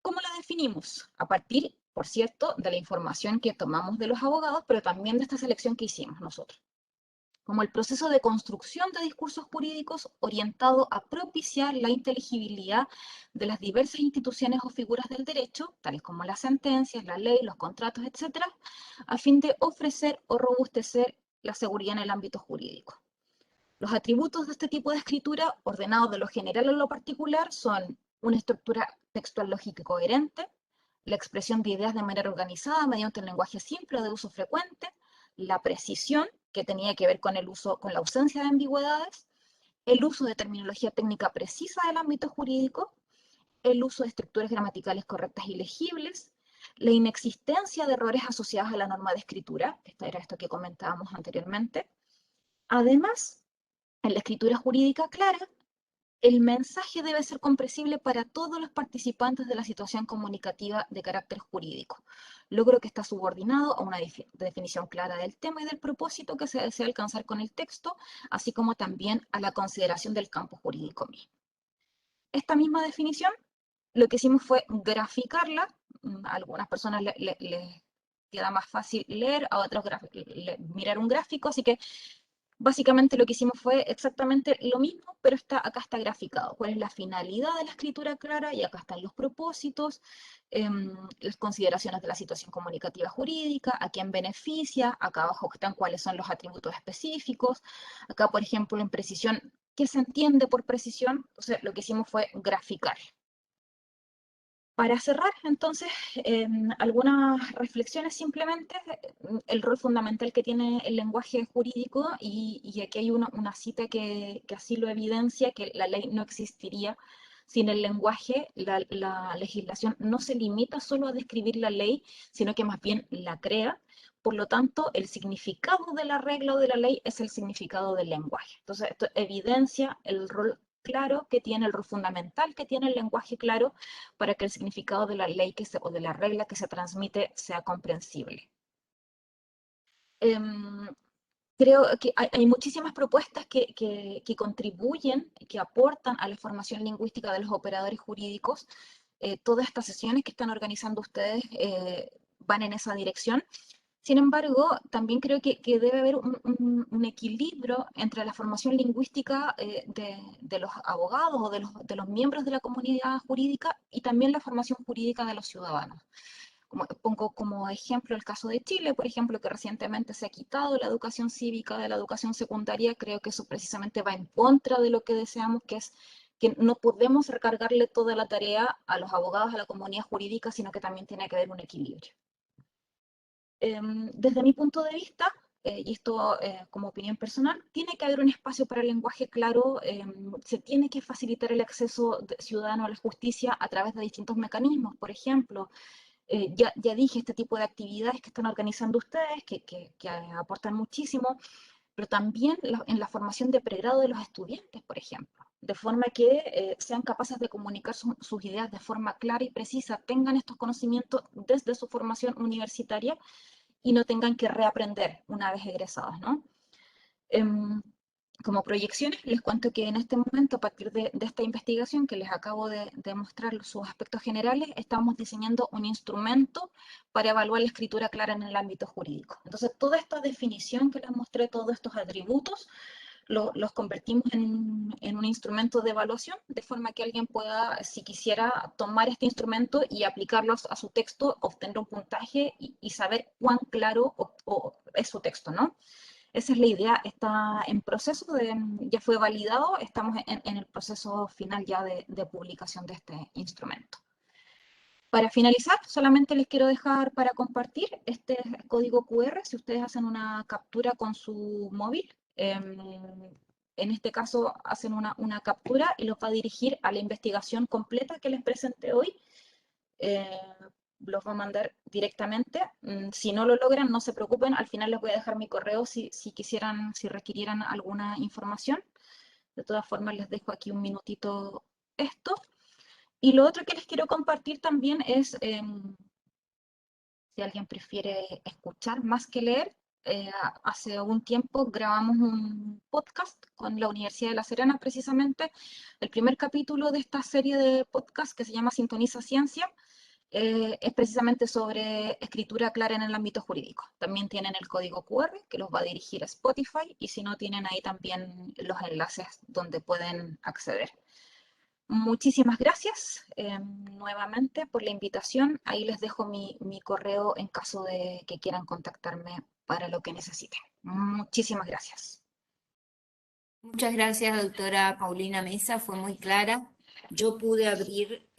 C: ¿Cómo la definimos? A partir, por cierto, de la información que tomamos de los abogados, pero también de esta selección que hicimos nosotros, como el proceso de construcción de discursos jurídicos orientado a propiciar la inteligibilidad de las diversas instituciones o figuras del derecho, tales como las sentencias, la ley, los contratos, etcétera, a fin de ofrecer o robustecer la seguridad en el ámbito jurídico. Los atributos de este tipo de escritura, ordenados de lo general a lo particular, son una estructura textual lógica y coherente, la expresión de ideas de manera organizada mediante un lenguaje simple o de uso frecuente, la precisión, que tenía que ver con la ausencia de ambigüedades, el uso de terminología técnica precisa del ámbito jurídico, el uso de estructuras gramaticales correctas y legibles, la inexistencia de errores asociados a la norma de escritura, esto era esto que comentábamos anteriormente. Además, en la escritura jurídica clara, el mensaje debe ser comprensible para todos los participantes de la situación comunicativa de carácter jurídico. Logro que está subordinado a una definición clara del tema y del propósito que se desea alcanzar con el texto, así como también a la consideración del campo jurídico mismo. Esta misma definición, lo que hicimos fue graficarla. A algunas personas les queda más fácil leer, a otros mirar un gráfico, así que básicamente lo que hicimos fue exactamente lo mismo, pero acá está graficado. ¿Cuál es la finalidad de la escritura clara? Y acá están los propósitos, las consideraciones de la situación comunicativa jurídica, a quién beneficia, acá abajo están cuáles son los atributos específicos. Acá, por ejemplo, en precisión, ¿qué se entiende por precisión? Entonces, lo que hicimos fue graficar. Para cerrar, entonces, algunas reflexiones simplemente, el rol fundamental que tiene el lenguaje jurídico, y aquí hay una cita que así lo evidencia, que la ley no existiría sin el lenguaje. La legislación no se limita solo a describir la ley, sino que más bien la crea. Por lo tanto, el significado de la regla o de la ley es el significado del lenguaje. Entonces, esto evidencia el rol claro que tiene, el rol fundamental que tiene el lenguaje claro para que el significado de la ley o de la regla que se transmite sea comprensible. Creo que hay muchísimas propuestas que contribuyen, que aportan a la formación lingüística de los operadores jurídicos. Todas estas sesiones que están organizando ustedes van en esa dirección. Sin embargo, también creo que debe haber un equilibrio entre la formación lingüística de los abogados o de los miembros de la comunidad jurídica y también la formación jurídica de los ciudadanos. Pongo como ejemplo el caso de Chile, por ejemplo, que recientemente se ha quitado la educación cívica de la educación secundaria. Creo que eso precisamente va en contra de lo que deseamos, que es que no podemos recargarle toda la tarea a los abogados, a la comunidad jurídica, sino que también tiene que haber un equilibrio. Desde mi punto de vista, y esto como opinión personal, tiene que haber un espacio para el lenguaje claro. Se tiene que facilitar el acceso ciudadano a la justicia a través de distintos mecanismos. Por ejemplo, ya dije este tipo de actividades que están organizando ustedes, que aportan muchísimo, pero también en la formación de pregrado de los estudiantes, por ejemplo. de forma que sean capaces de comunicar sus ideas de forma clara y precisa, tengan estos conocimientos desde su formación universitaria y no tengan que reaprender una vez egresadas, ¿no? Como proyecciones, les cuento que en este momento, a partir de esta investigación que les acabo de mostrar sus aspectos generales, estamos diseñando un instrumento para evaluar la escritura clara en el ámbito jurídico. Entonces, toda esta definición que les mostré, todos estos atributos, los convertimos en un instrumento de evaluación, de forma que alguien pueda, si quisiera, tomar este instrumento y aplicarlo a su texto, obtener un puntaje y saber cuán claro es su texto, ¿no? Esa es la idea, está en proceso, ya fue validado, estamos en el proceso final ya de publicación de este instrumento. Para finalizar, solamente les quiero dejar para compartir este código QR, si ustedes hacen una captura con su móvil, en este caso hacen una captura y los va a dirigir a la investigación completa que les presenté hoy. Los va a mandar directamente. Si no lo logran, no se preocupen, al final les voy a dejar mi correo si quisieran, si requirieran alguna información. De todas formas, les dejo aquí un minutito esto. Y lo otro que les quiero compartir también es, si alguien prefiere escuchar más que leer, hace un tiempo grabamos un podcast con la Universidad de La Serena, precisamente, el primer capítulo de esta serie de podcast que se llama Sintoniza Ciencia, es precisamente sobre escritura clara en el ámbito jurídico. También tienen el código QR que los va a dirigir a Spotify y si no tienen ahí también los enlaces donde pueden acceder. Muchísimas gracias nuevamente por la invitación. Ahí les dejo mi correo en caso de que quieran contactarme para lo que necesiten. Muchísimas gracias.
A: Muchas gracias, doctora Paulina Mesa, fue muy clara. Yo pude abrir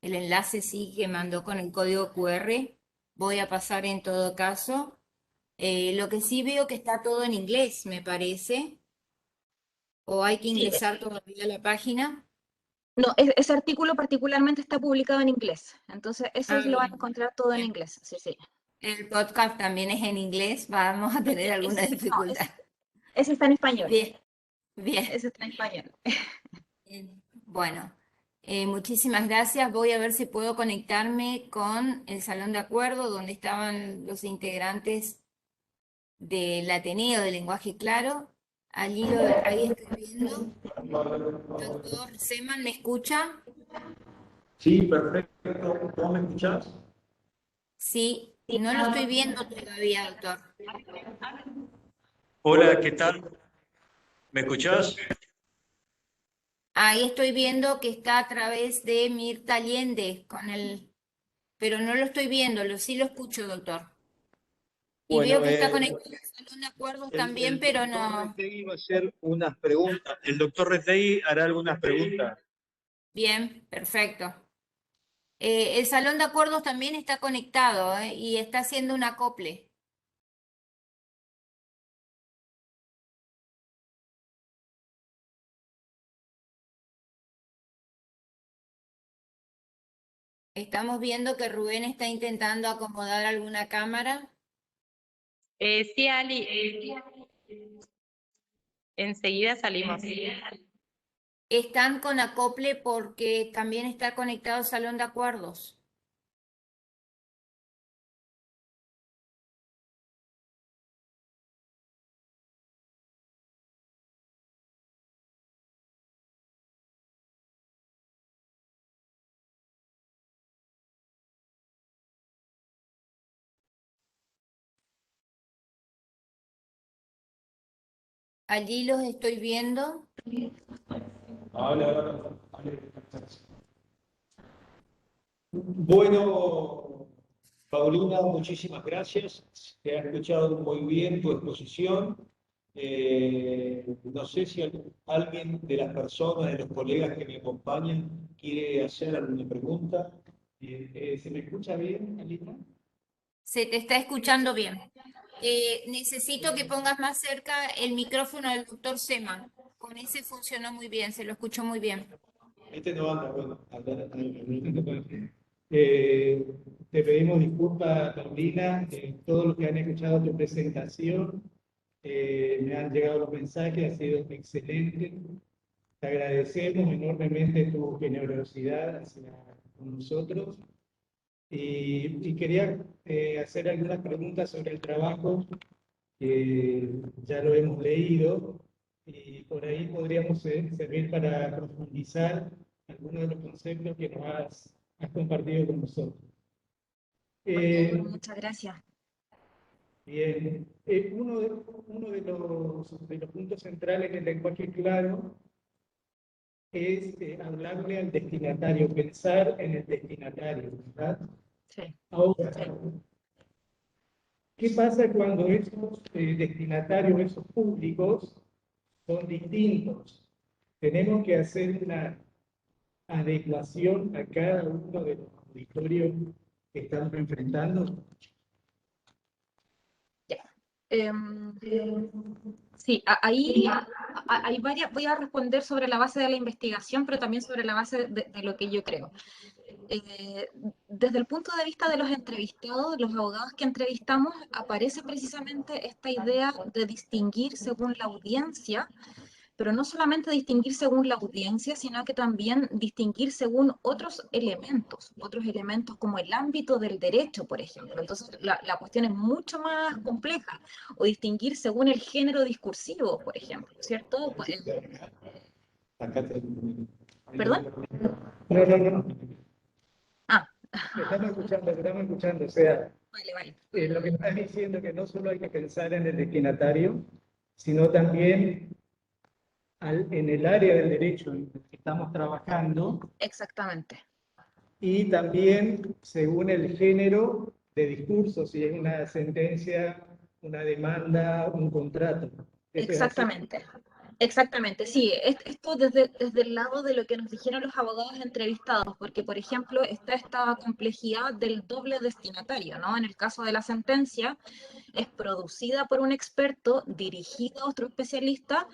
A: el enlace, sí, que mandó con el código QR. Voy a pasar en todo caso. Lo que sí veo que está todo en inglés, me parece. O hay que
C: Sí,
A: ingresar todavía a la página.
C: no, ese artículo particularmente está publicado en inglés, entonces eso lo van a
A: Bien,
C: encontrar todo en
A: bien.
C: inglés. Sí, sí.
A: El podcast también es en inglés, vamos a tener alguna
C: No,
A: dificultad.
C: ese está en español.
A: Bien, bien.
C: Ese está en español.
A: Bien. Bueno, muchísimas gracias. Voy a ver si puedo conectarme con el salón de acuerdo donde estaban los integrantes del Ateneo de Lenguaje Claro. Ahí estoy viendo. Doctor Seman, ¿me escucha?
B: Sí, perfecto. ¿Cómo me escuchás?
A: Sí, no lo estoy viendo todavía, doctor.
B: Hola, ¿qué tal? ¿Me escuchás?
A: Ahí estoy viendo que está a través de Mirta Allende pero no lo estoy viendo, sí lo escucho, doctor. Y veo
B: Bueno,
A: que está conectado al salón de acuerdos también, pero
B: doctor
A: no.
B: Retegui va a hacer unas preguntas. El doctor Retegui hará algunas preguntas.
A: Bien, perfecto. El salón de acuerdos también está conectado, y está haciendo un acople. Estamos viendo que Rubén está intentando acomodar alguna cámara.
H: Sí, Ali, enseguida salimos.
A: Están con acople porque también está conectado al salón de acuerdos. Allí los estoy viendo.
B: Bueno, Paulina, muchísimas gracias. Te ha escuchado muy bien tu exposición. No sé si alguien de las personas, de los colegas que me acompañan, quiere hacer alguna pregunta. ¿Se me escucha bien, Alina?
A: Se te está escuchando bien. Necesito que pongas más cerca el micrófono del doctor Seman. Con ese funcionó muy bien, se lo escuchó muy bien.
B: Este no anda, bueno, te pedimos disculpas, Paulina, todos los que han escuchado tu presentación, me han llegado los mensajes, ha sido excelente.
F: te agradecemos enormemente tu generosidad hacia nosotros y quería hacer algunas preguntas sobre el trabajo que ya lo hemos leído y por ahí podríamos servir para profundizar algunos de los conceptos que nos has compartido con nosotros.
C: Muchas gracias.
F: Bien, uno de los puntos centrales del lenguaje claro es hablarle al destinatario, pensar en el destinatario, ¿verdad?
C: Sí.
F: Ahora, ¿qué pasa cuando esos destinatarios, esos públicos, son distintos? Tenemos que hacer una adecuación a cada uno de los auditorios que estamos enfrentando.
C: Sí, ahí hay varias, voy a responder sobre la base de la investigación, pero también sobre la base de lo que yo creo. Desde el punto de vista de los entrevistados, los abogados que entrevistamos, aparece precisamente esta idea de distinguir según la audiencia, pero no solamente distinguir según la audiencia, sino que también distinguir según otros elementos como el ámbito del derecho, por ejemplo. Entonces, la cuestión es mucho más compleja, o distinguir según el género discursivo, por ejemplo, ¿cierto? ¿Perdón?
F: No.
C: Ah.
F: Estamos escuchando, o sea,
C: Vale.
F: lo que estás diciendo es que no solo hay que pensar en el destinatario, sino también en el área del derecho en el que estamos trabajando.
C: Exactamente.
F: Y también según el género de discurso, si es una sentencia, una demanda, un contrato.
C: Exactamente, sí. Esto desde el lado de lo que nos dijeron los abogados entrevistados, porque, por ejemplo, está esta complejidad del doble destinatario, ¿no? En el caso de la sentencia, es producida por un experto, dirigida a otro especialista,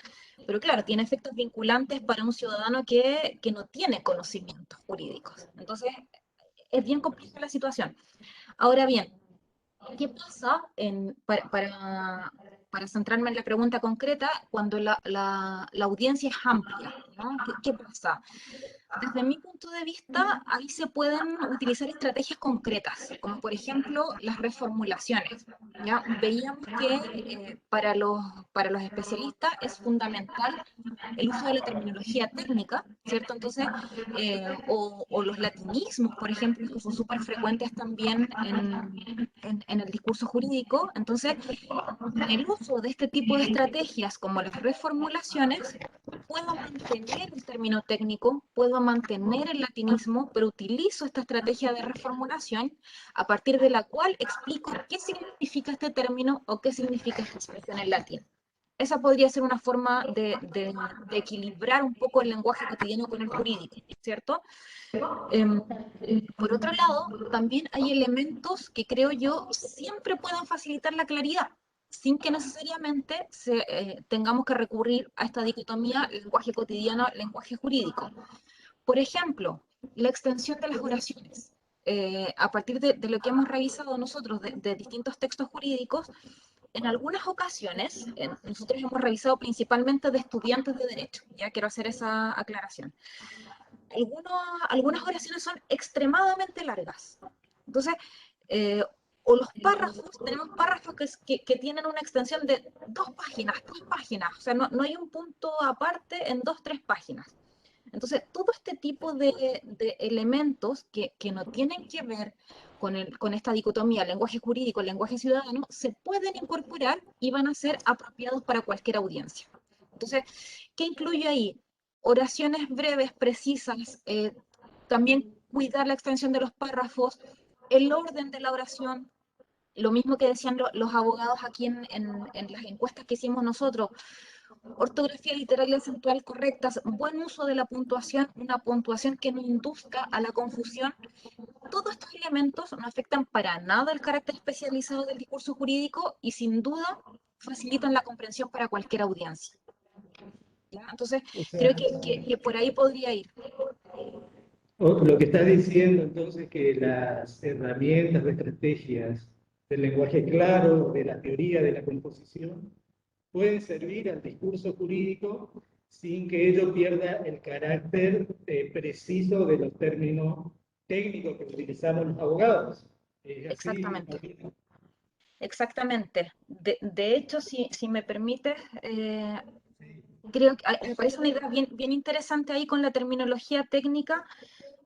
C: pero claro, tiene efectos vinculantes para un ciudadano que no tiene conocimientos jurídicos. Entonces, es bien compleja la situación. Ahora bien, ¿qué pasa para centrarme en la pregunta concreta cuando la audiencia es amplia, ¿no? ¿Qué pasa? Desde mi punto de vista, ahí se pueden utilizar estrategias concretas, como por ejemplo las reformulaciones. ¿Ya? Veíamos que para los especialistas es fundamental el uso de la terminología técnica, ¿cierto? Entonces, o los latinismos, por ejemplo, que son súper frecuentes también en el discurso jurídico. Entonces, el uso de este tipo de estrategias como las reformulaciones, puedo mantener el término técnico, puedo mantener el latinismo, pero utilizo esta estrategia de reformulación a partir de la cual explico qué significa este término o qué significa esta expresión en latín. Esa podría ser una forma de equilibrar un poco el lenguaje cotidiano con el jurídico, ¿cierto? Por otro lado, también hay elementos que creo yo siempre pueden facilitar la claridad, sin que necesariamente tengamos que recurrir a esta dicotomía lenguaje cotidiano, lenguaje jurídico. Por ejemplo, la extensión de las oraciones. A partir de lo que hemos revisado nosotros de distintos textos jurídicos, en algunas ocasiones, nosotros hemos revisado principalmente de estudiantes de derecho, ya quiero hacer esa aclaración. Algunas oraciones son extremadamente largas. Entonces, o los párrafos, tenemos párrafos que tienen una extensión de 2 páginas, 3 páginas, o sea, no hay un punto aparte en 2, 3 páginas. Entonces, todo este tipo de elementos que no tienen que ver con esta dicotomía, lenguaje jurídico, lenguaje ciudadano, se pueden incorporar y van a ser apropiados para cualquier audiencia. Entonces, ¿qué incluye ahí? Oraciones breves, precisas, también cuidar la extensión de los párrafos, el orden de la oración, lo mismo que decían los abogados aquí en las encuestas que hicimos nosotros, ortografía literal y acentual correctas, buen uso de la puntuación, una puntuación que no induzca a la confusión. Todos estos elementos no afectan para nada el carácter especializado del discurso jurídico y sin duda facilitan la comprensión para cualquier audiencia. ¿Ya? Entonces,
F: O sea,
C: creo que por ahí podría ir.
F: Lo que está diciendo entonces que las herramientas, las estrategias del lenguaje claro, de la teoría, de la composición, pueden servir al discurso jurídico sin que ello pierda el carácter preciso de los términos técnicos que utilizamos los abogados. ¿Es así,
C: Exactamente.
F: Paulina?
C: Exactamente. De hecho, si me permites, creo que me parece una idea bien interesante ahí con la terminología técnica,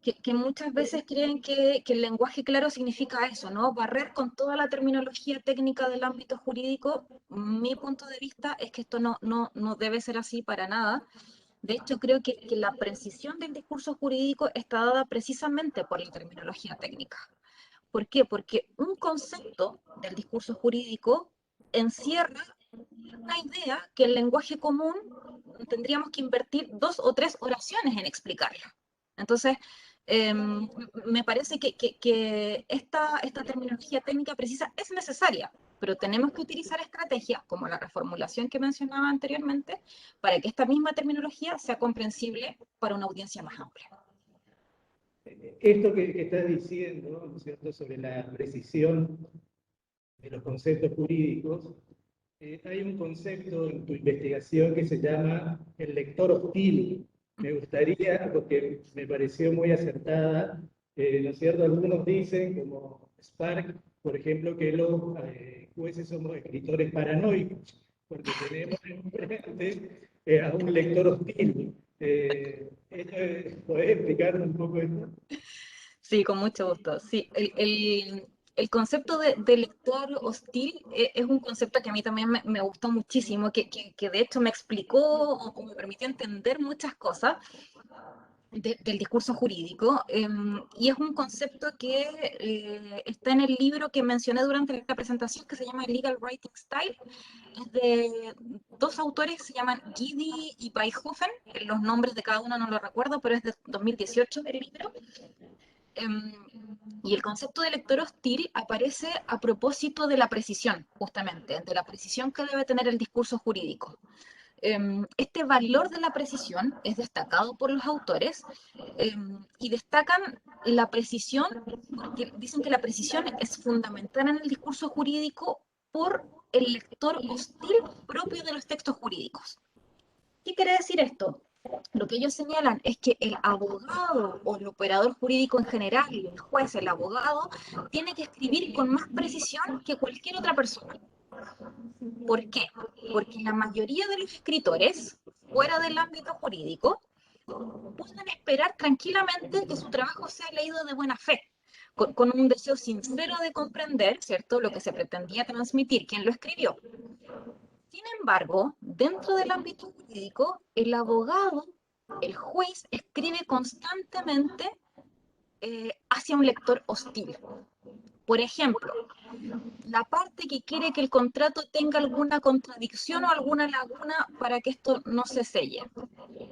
C: que muchas veces creen que el lenguaje claro significa eso, ¿no? Barrer con toda la terminología técnica del ámbito jurídico. Mi punto de vista es que esto no debe ser así para nada. De hecho, creo que la precisión del discurso jurídico está dada precisamente por la terminología técnica. ¿Por qué? Porque un concepto del discurso jurídico encierra una idea que en lenguaje común tendríamos que invertir 2 o 3 oraciones en explicarla. Entonces, me parece que esta terminología técnica precisa es necesaria, pero tenemos que utilizar estrategias como la reformulación que mencionaba anteriormente para que esta misma terminología sea comprensible para una audiencia más amplia.
F: Esto que estás diciendo, ¿no es cierto?, sobre la precisión de los conceptos jurídicos, hay un concepto en tu investigación que se llama el lector hostil. Me gustaría, porque me pareció muy acertada, ¿no es cierto? Algunos dicen, como Spark, por ejemplo, que los jueces somos escritores paranoicos, porque tenemos enfrente a un lector hostil. ¿Podés explicarnos un poco esto?
C: Sí, con mucho gusto. Sí, el concepto de lector hostil es un concepto que a mí también me gustó muchísimo, que de hecho me explicó o me permitió entender muchas cosas del discurso jurídico, y es un concepto que está en el libro que mencioné durante la presentación, que se llama Legal Writing Style. Es de 2 autores, se llaman Guidi y Beihofen. Los nombres de cada uno no los recuerdo, pero es de 2018 el libro. Y el concepto de lector hostil aparece a propósito de la precisión, justamente, de la precisión que debe tener el discurso jurídico. Este valor de la precisión es destacado por los autores, y destacan la precisión porque dicen que la precisión es fundamental en el discurso jurídico por el lector hostil propio de los textos jurídicos. ¿Qué quiere decir esto? Lo que ellos señalan es que el abogado o el operador jurídico en general, el juez, el abogado, tiene que escribir con más precisión que cualquier otra persona. ¿Por qué? Porque la mayoría de los escritores, fuera del ámbito jurídico, pueden esperar tranquilamente que su trabajo sea leído de buena fe, con un deseo sincero de comprender, ¿cierto?, lo que se pretendía transmitir, quien lo escribió. Sin embargo, dentro del ámbito jurídico, el abogado, el juez, escribe constantemente hacia un lector hostil. Por ejemplo, la parte que quiere que el contrato tenga alguna contradicción o alguna laguna para que esto no se selle.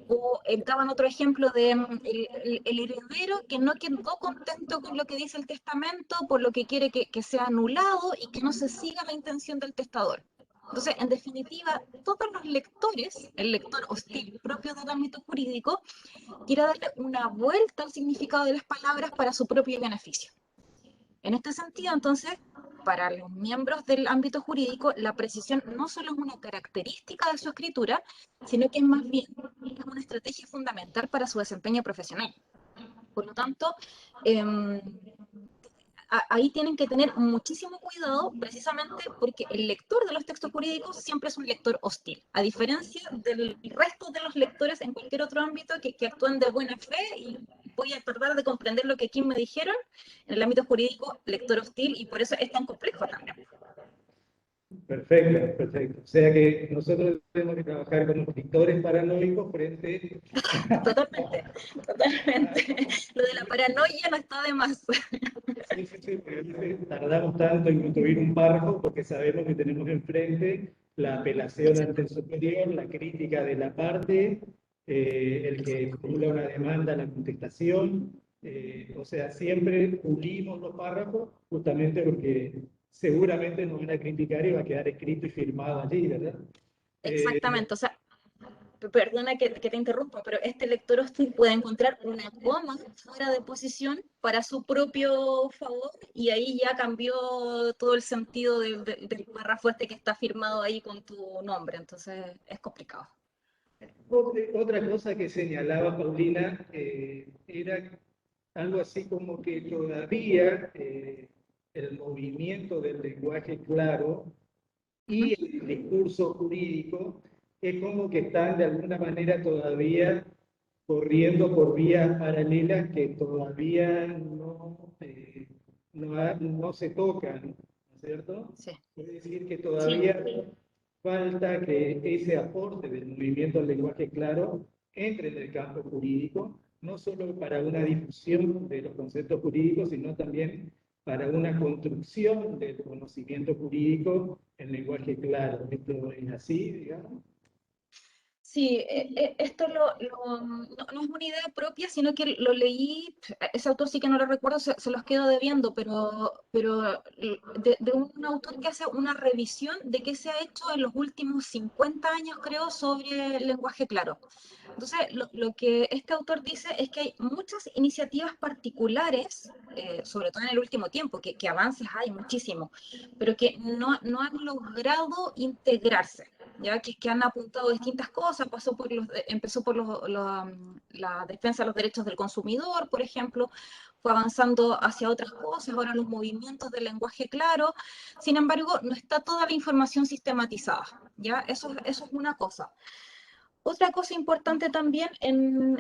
C: O daban otro ejemplo de el heredero que no quedó contento con lo que dice el testamento, por lo que quiere que sea anulado y que no se siga la intención del testador. Entonces, en definitiva, todos los lectores, el lector hostil propio del ámbito jurídico, quiere darle una vuelta al significado de las palabras para su propio beneficio. En este sentido, entonces, para los miembros del ámbito jurídico, la precisión no solo es una característica de su escritura, sino que es más bien una estrategia fundamental para su desempeño profesional. Por lo tanto, ahí tienen que tener muchísimo cuidado, precisamente porque el lector de los textos jurídicos siempre es un lector hostil, a diferencia del resto de los lectores en cualquier otro ámbito que actúan de buena fe y voy a tratar de comprender lo que aquí me dijeron. En el ámbito jurídico, lector hostil, y por eso es tan complejo también.
F: Perfecto, perfecto. O sea que nosotros tenemos que trabajar como escritores paranoicos frente
C: Totalmente, totalmente. Lo de la paranoia no está de más.
F: Sí, porque a veces tardamos tanto en construir un párrafo porque sabemos que tenemos enfrente la apelación ante el superior, la crítica de la parte, el que formula una demanda, la contestación. O sea, siempre pulimos los párrafos justamente porque seguramente nos van a criticar y va a quedar escrito y firmado allí, ¿verdad?
C: Exactamente, o sea, perdona que te interrumpa, pero este lector hostil puede encontrar una coma fuera de posición para su propio favor y ahí ya cambió todo el sentido del párrafo este que está firmado ahí con tu nombre, entonces es complicado.
F: Otra cosa que señalaba Paulina era algo así como que todavía el movimiento del lenguaje claro y el discurso jurídico es como que están de alguna manera todavía corriendo por vías paralelas que todavía no se tocan, ¿no es cierto?
C: Sí.
F: Es decir, que todavía falta que ese aporte del movimiento del lenguaje claro entre en el campo jurídico, no solo para una difusión de los conceptos jurídicos, sino también para una construcción del conocimiento jurídico en lenguaje claro. ¿Esto es así, digamos?
C: Sí, esto no es una idea propia, sino que lo leí, ese autor sí que no lo recuerdo, se los quedo debiendo, pero de un autor que hace una revisión de qué se ha hecho en los últimos 50 años, creo, sobre el lenguaje claro. Entonces, lo que este autor dice es que hay muchas iniciativas particulares, sobre todo en el último tiempo, que avances hay muchísimo, pero que no han logrado integrarse. Ya que han apuntado distintas cosas, empezó por la defensa de los derechos del consumidor, por ejemplo, fue avanzando hacia otras cosas, ahora los movimientos del lenguaje claro, sin embargo, no está toda la información sistematizada, ¿ya? Eso es una cosa. Otra cosa importante también en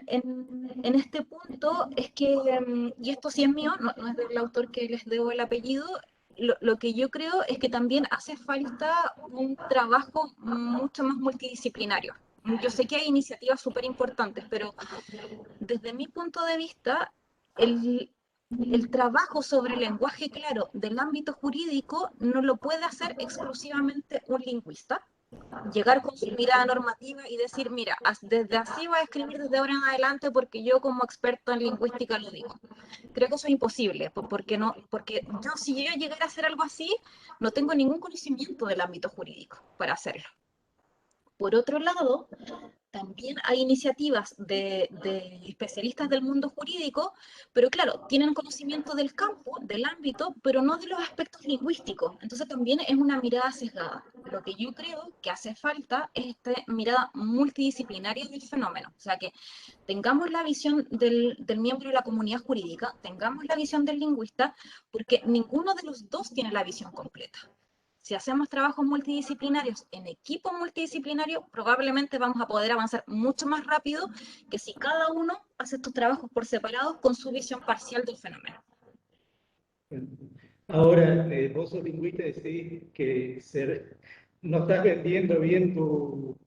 C: este punto es que, y esto sí es mío, no es del autor que les debo el apellido, lo que yo creo es que también hace falta un trabajo mucho más multidisciplinario. Yo sé que hay iniciativas súper importantes, pero desde mi punto de vista, el trabajo sobre el lenguaje claro del ámbito jurídico no lo puede hacer exclusivamente un lingüista. Llegar con su mirada normativa y decir, mira, desde así voy a escribir desde ahora en adelante porque yo como experto en lingüística lo digo. Creo que eso es imposible, porque si yo llegara a hacer algo así, no tengo ningún conocimiento del ámbito jurídico para hacerlo. Por otro lado, también hay iniciativas de especialistas del mundo jurídico, pero claro, tienen conocimiento del campo, del ámbito, pero no de los aspectos lingüísticos. Entonces también es una mirada sesgada. Lo que yo creo que hace falta es esta mirada multidisciplinaria del fenómeno. O sea, que tengamos la visión del miembro de la comunidad jurídica, tengamos la visión del lingüista, porque ninguno de los dos tiene la visión completa. Si hacemos trabajos multidisciplinarios en equipo multidisciplinario, probablemente vamos a poder avanzar mucho más rápido que si cada uno hace estos trabajos por separado con su visión parcial del fenómeno.
F: Ahora, vos sos lingüista y decís que no estás vendiendo bien tu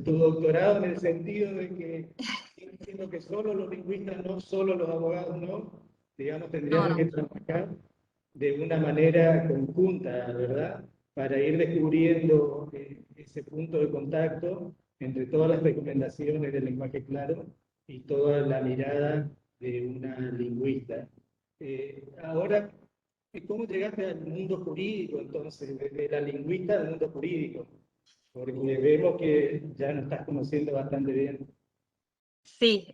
F: doctorado en el sentido de que entiendo que solo los lingüistas no, solo los abogados no, digamos, tendríamos que trabajar de una manera conjunta, ¿verdad? Para ir descubriendo ese punto de contacto entre todas las recomendaciones del lenguaje claro y toda la mirada de una lingüista. Ahora, ¿cómo llegaste al mundo jurídico entonces, desde la lingüista al mundo jurídico? Porque vemos que ya nos estás conociendo bastante bien.
C: Sí,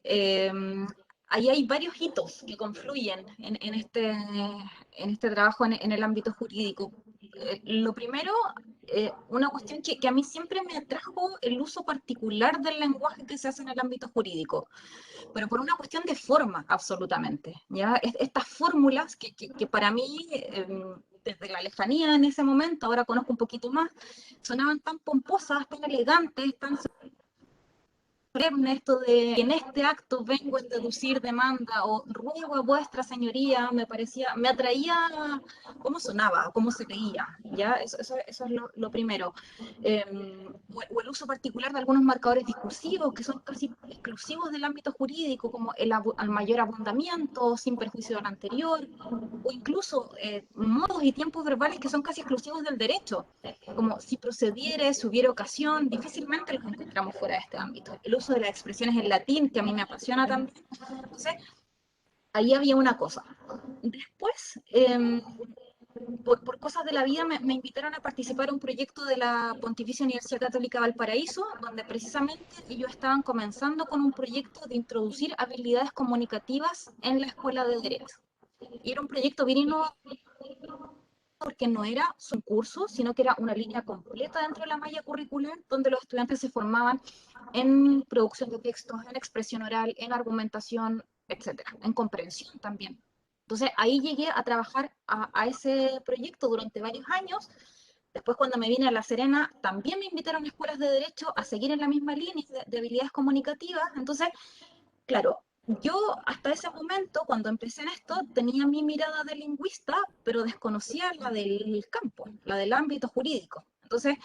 C: ahí hay varios hitos que confluyen en este trabajo en el ámbito jurídico. Lo primero, una cuestión que a mí siempre me atrajo el uso particular del lenguaje que se hace en el ámbito jurídico, pero por una cuestión de forma, absolutamente. ¿Ya? Estas fórmulas que para mí, desde la lejanía en ese momento, ahora conozco un poquito más, sonaban tan pomposas, tan elegantes, tan esto de que en este acto vengo a deducir demanda o ruego a vuestra señoría, me atraía cómo sonaba, cómo se leía, ¿ya? Eso es lo primero. O el uso particular de algunos marcadores discursivos que son casi exclusivos del ámbito jurídico, como el mayor abundamiento, sin perjuicio del anterior, o incluso modos y tiempos verbales que son casi exclusivos del derecho, como si procediere, si hubiera ocasión, difícilmente los encontramos fuera de este ámbito. El uso de las expresiones en latín, que a mí me apasiona también. Entonces, ahí había una cosa. Después, por cosas de la vida, me invitaron a participar en un proyecto de la Pontificia Universidad Católica Valparaíso, donde precisamente ellos estaban comenzando con un proyecto de introducir habilidades comunicativas en la Escuela de Derecho. Y era un proyecto bien innovador porque no era su curso, sino que era una línea completa dentro de la malla curricular, donde los estudiantes se formaban en producción de textos, en expresión oral, en argumentación, etcétera, en comprensión también. Entonces ahí llegué a trabajar a ese proyecto durante varios años. Después, cuando me vine a La Serena, también me invitaron a escuelas de derecho a seguir en la misma línea de habilidades comunicativas. Entonces, claro, yo hasta ese momento, cuando empecé en esto, tenía mi mirada de lingüista, pero desconocía la del campo, la del ámbito jurídico. Entonces,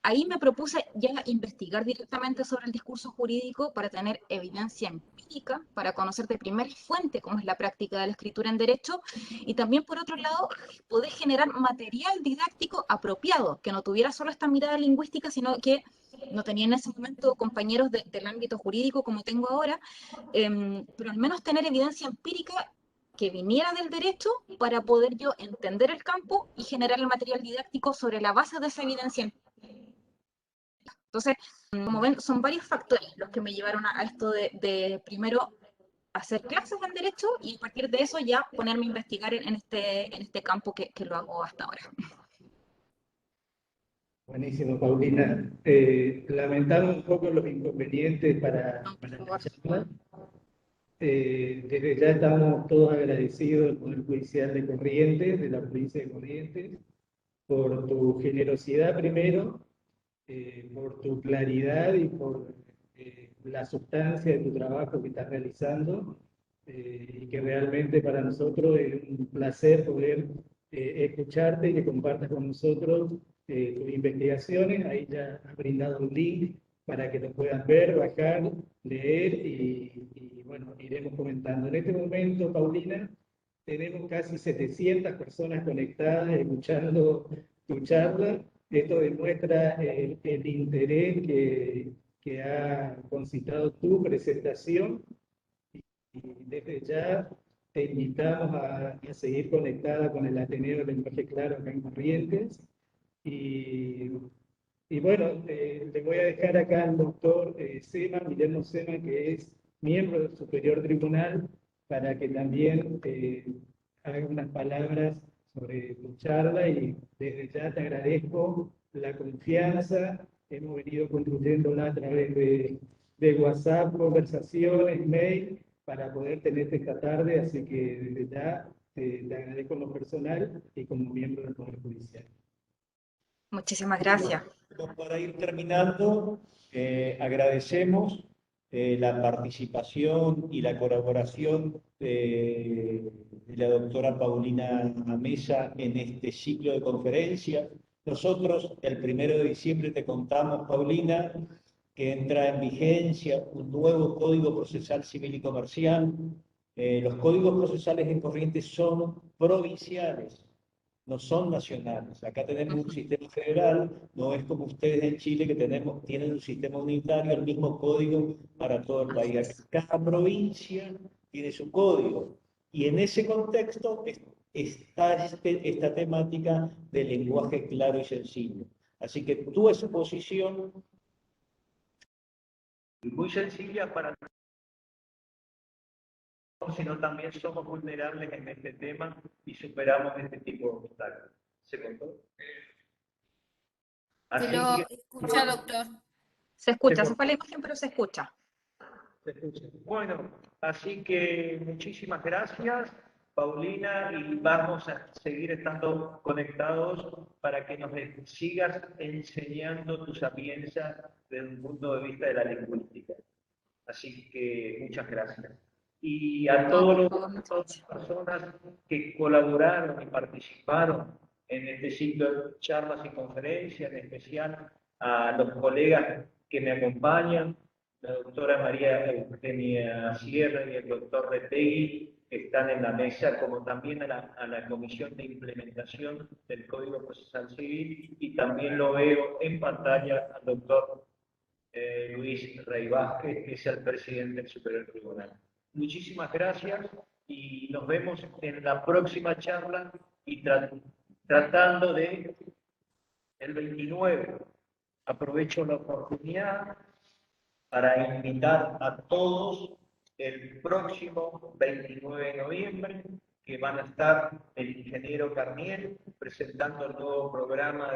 C: ahí me propuse ya investigar directamente sobre el discurso jurídico para tener evidencia empírica, para conocer de primera fuente cómo es la práctica de la escritura en derecho, y también, por otro lado, poder generar material didáctico apropiado, que no tuviera solo esta mirada lingüística, sino que no tenía en ese momento compañeros del ámbito jurídico como tengo ahora, pero al menos tener evidencia empírica que viniera del derecho para poder yo entender el campo y generar el material didáctico sobre la base de esa evidencia empírica. Entonces, como ven, son varios factores los que me llevaron a esto de primero hacer clases en derecho y a partir de eso ya ponerme a investigar en este campo que lo hago hasta ahora.
F: Buenísimo, Paulina. Lamentamos un poco los inconvenientes para la charla. Desde ya estamos todos agradecidos al Poder Judicial de Corrientes, de la provincia de Corrientes, por tu generosidad primero, por tu claridad y por la sustancia de tu trabajo que estás realizando, y que realmente para nosotros es un placer poder escucharte y que compartas con nosotros tus investigaciones. Ahí ya has brindado un link para que lo puedas ver, bajar, leer y bueno, iremos comentando. En este momento, Paulina, tenemos casi 700 personas conectadas escuchando tu charla. Esto demuestra el interés que ha concitado tu presentación y desde ya te invitamos a seguir conectada con el Ateneo del Lenguaje Claro acá en Corrientes. Y bueno, le voy a dejar acá al doctor Sema, Guillermo Sema, que es miembro del Superior Tribunal, para que también haga unas palabras sobre tu charla y desde ya te agradezco la confianza. Hemos venido construyéndola a través de WhatsApp, conversaciones, mail, para poder tenerte esta tarde, así que desde ya te agradezco en lo personal y como miembro del Poder Judicial.
C: Muchísimas gracias.
B: Para ir terminando, agradecemos la participación y la colaboración de la doctora Paulina Mesa en este ciclo de conferencias. Nosotros el 1 de diciembre te contamos, Paulina, que entra en vigencia un nuevo Código Procesal Civil y Comercial. Los códigos procesales en Corrientes son provinciales, no son nacionales. Acá tenemos un sistema federal, no es como ustedes en Chile que tienen un sistema unitario, el mismo código para todo el país. Cada provincia tiene su código. Y en ese contexto está esta temática del lenguaje claro y sencillo. Así que tu exposición muy sencilla para sino también somos vulnerables en este tema y superamos este tipo de obstáculos. ¿Se contó?
A: Se lo escucha, doctor.
C: Se escucha, se fue la imagen, pero se escucha.
B: Se escucha. Bueno, así que muchísimas gracias, Paulina, y vamos a seguir estando conectados para que nos sigas enseñando tu sapiencia desde un punto de vista de la lingüística. Así que muchas gracias. Y a todas las personas que colaboraron y participaron en este ciclo de charlas y conferencias, en especial a los colegas que me acompañan, la doctora María Eugenia Sierra y el doctor Retegui, que están en la mesa, como también a la Comisión de Implementación del Código Procesal Civil, y también lo veo en pantalla al doctor Luis Rey Vázquez, que es el presidente del Superior Tribunal. Muchísimas gracias y nos vemos en la próxima charla y tratando de el 29. Aprovecho la oportunidad para invitar a todos el próximo 29 de noviembre que van a estar el ingeniero Carniel presentando el nuevo programa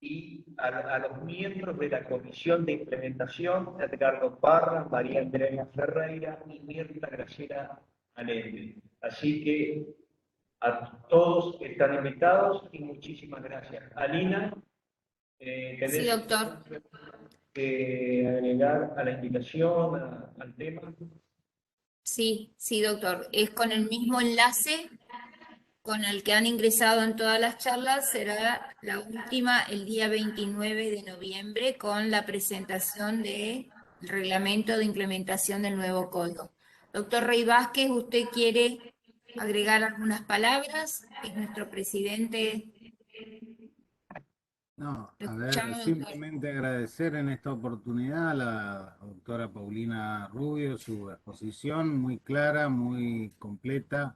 B: y a los miembros de la Comisión de Implementación, Edgardo Parra, María Andrea Ferreira y Mirta Graciela Allende. Así que a todos están invitados y muchísimas gracias. Alina, ¿tenés
A: Sí, doctor.
B: que agregar a la invitación, al tema?
A: Sí, sí, doctor. Es con el mismo enlace con el que han ingresado en todas las charlas. Será la última el día 29 de noviembre con la presentación del reglamento de implementación del nuevo código. Doctor Rey Vázquez, ¿usted quiere agregar algunas palabras? Es nuestro presidente.
E: No,
A: Lo
E: a ver,
A: escuchamos, doctor.
E: simplemente agradecer en esta oportunidad a la doctora Paulina Rubio su exposición muy clara, muy completa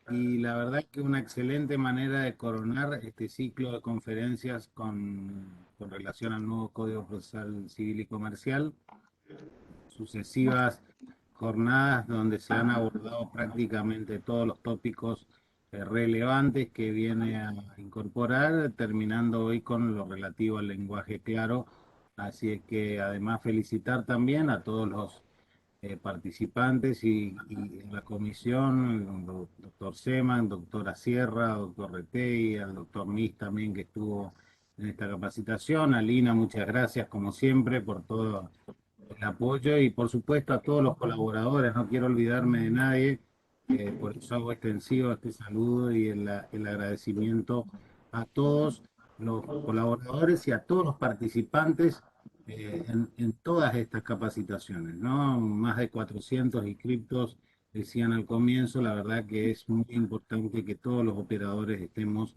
E: y la verdad que una excelente manera de coronar este ciclo de conferencias con relación al nuevo Código Procesal Civil y Comercial, sucesivas jornadas donde se han abordado prácticamente todos los tópicos relevantes que viene a incorporar, terminando hoy con lo relativo al lenguaje claro. Así es que además felicitar también a todos los participantes y en la comisión, el doctor Seman, doctora Sierra, doctor Retey, al doctor Nis también que estuvo en esta capacitación. Alina, muchas gracias como siempre por todo el apoyo y por supuesto a todos los colaboradores, no quiero olvidarme de nadie, por eso hago extensivo este saludo y el agradecimiento a todos los colaboradores y a todos los participantes en todas estas capacitaciones, ¿no? Más de 400 inscriptos, decían al comienzo, la verdad que es muy importante que todos los operadores estemos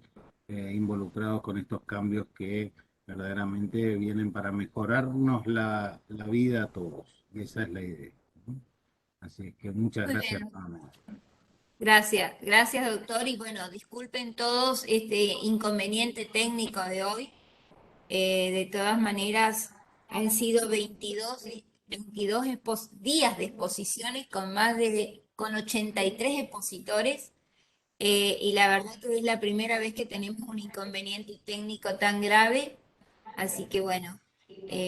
E: involucrados con estos cambios que verdaderamente vienen para mejorarnos la vida a todos, y esa es la idea, ¿no? Así que muchas
A: Muy
E: gracias
A: bien.
E: nuevamente.
A: Gracias, gracias, doctor. Y bueno, disculpen todos este inconveniente técnico de hoy. De todas maneras, han sido 22 días de exposiciones con 83 expositores. Y la verdad que es la primera vez que tenemos un inconveniente técnico tan grave. Así que bueno,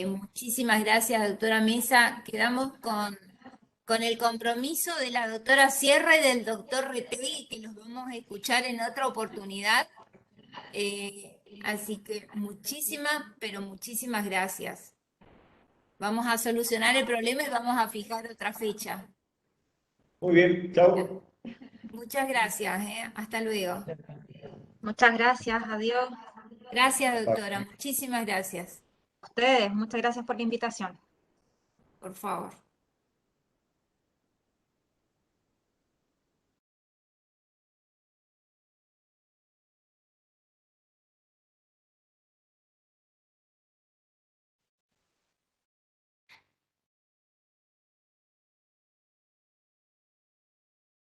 A: muchísimas gracias, doctora Mesa. Quedamos con el compromiso de la doctora Sierra y del doctor Retegui, que los vamos a escuchar en otra oportunidad. Así que muchísimas, pero muchísimas gracias. Vamos a solucionar el problema y vamos a fijar otra fecha.
B: Muy bien, chao.
A: Muchas gracias, hasta luego.
C: Muchas gracias, adiós.
A: Gracias, doctora, muchísimas gracias.
C: A ustedes, muchas gracias por la invitación.
A: Por favor.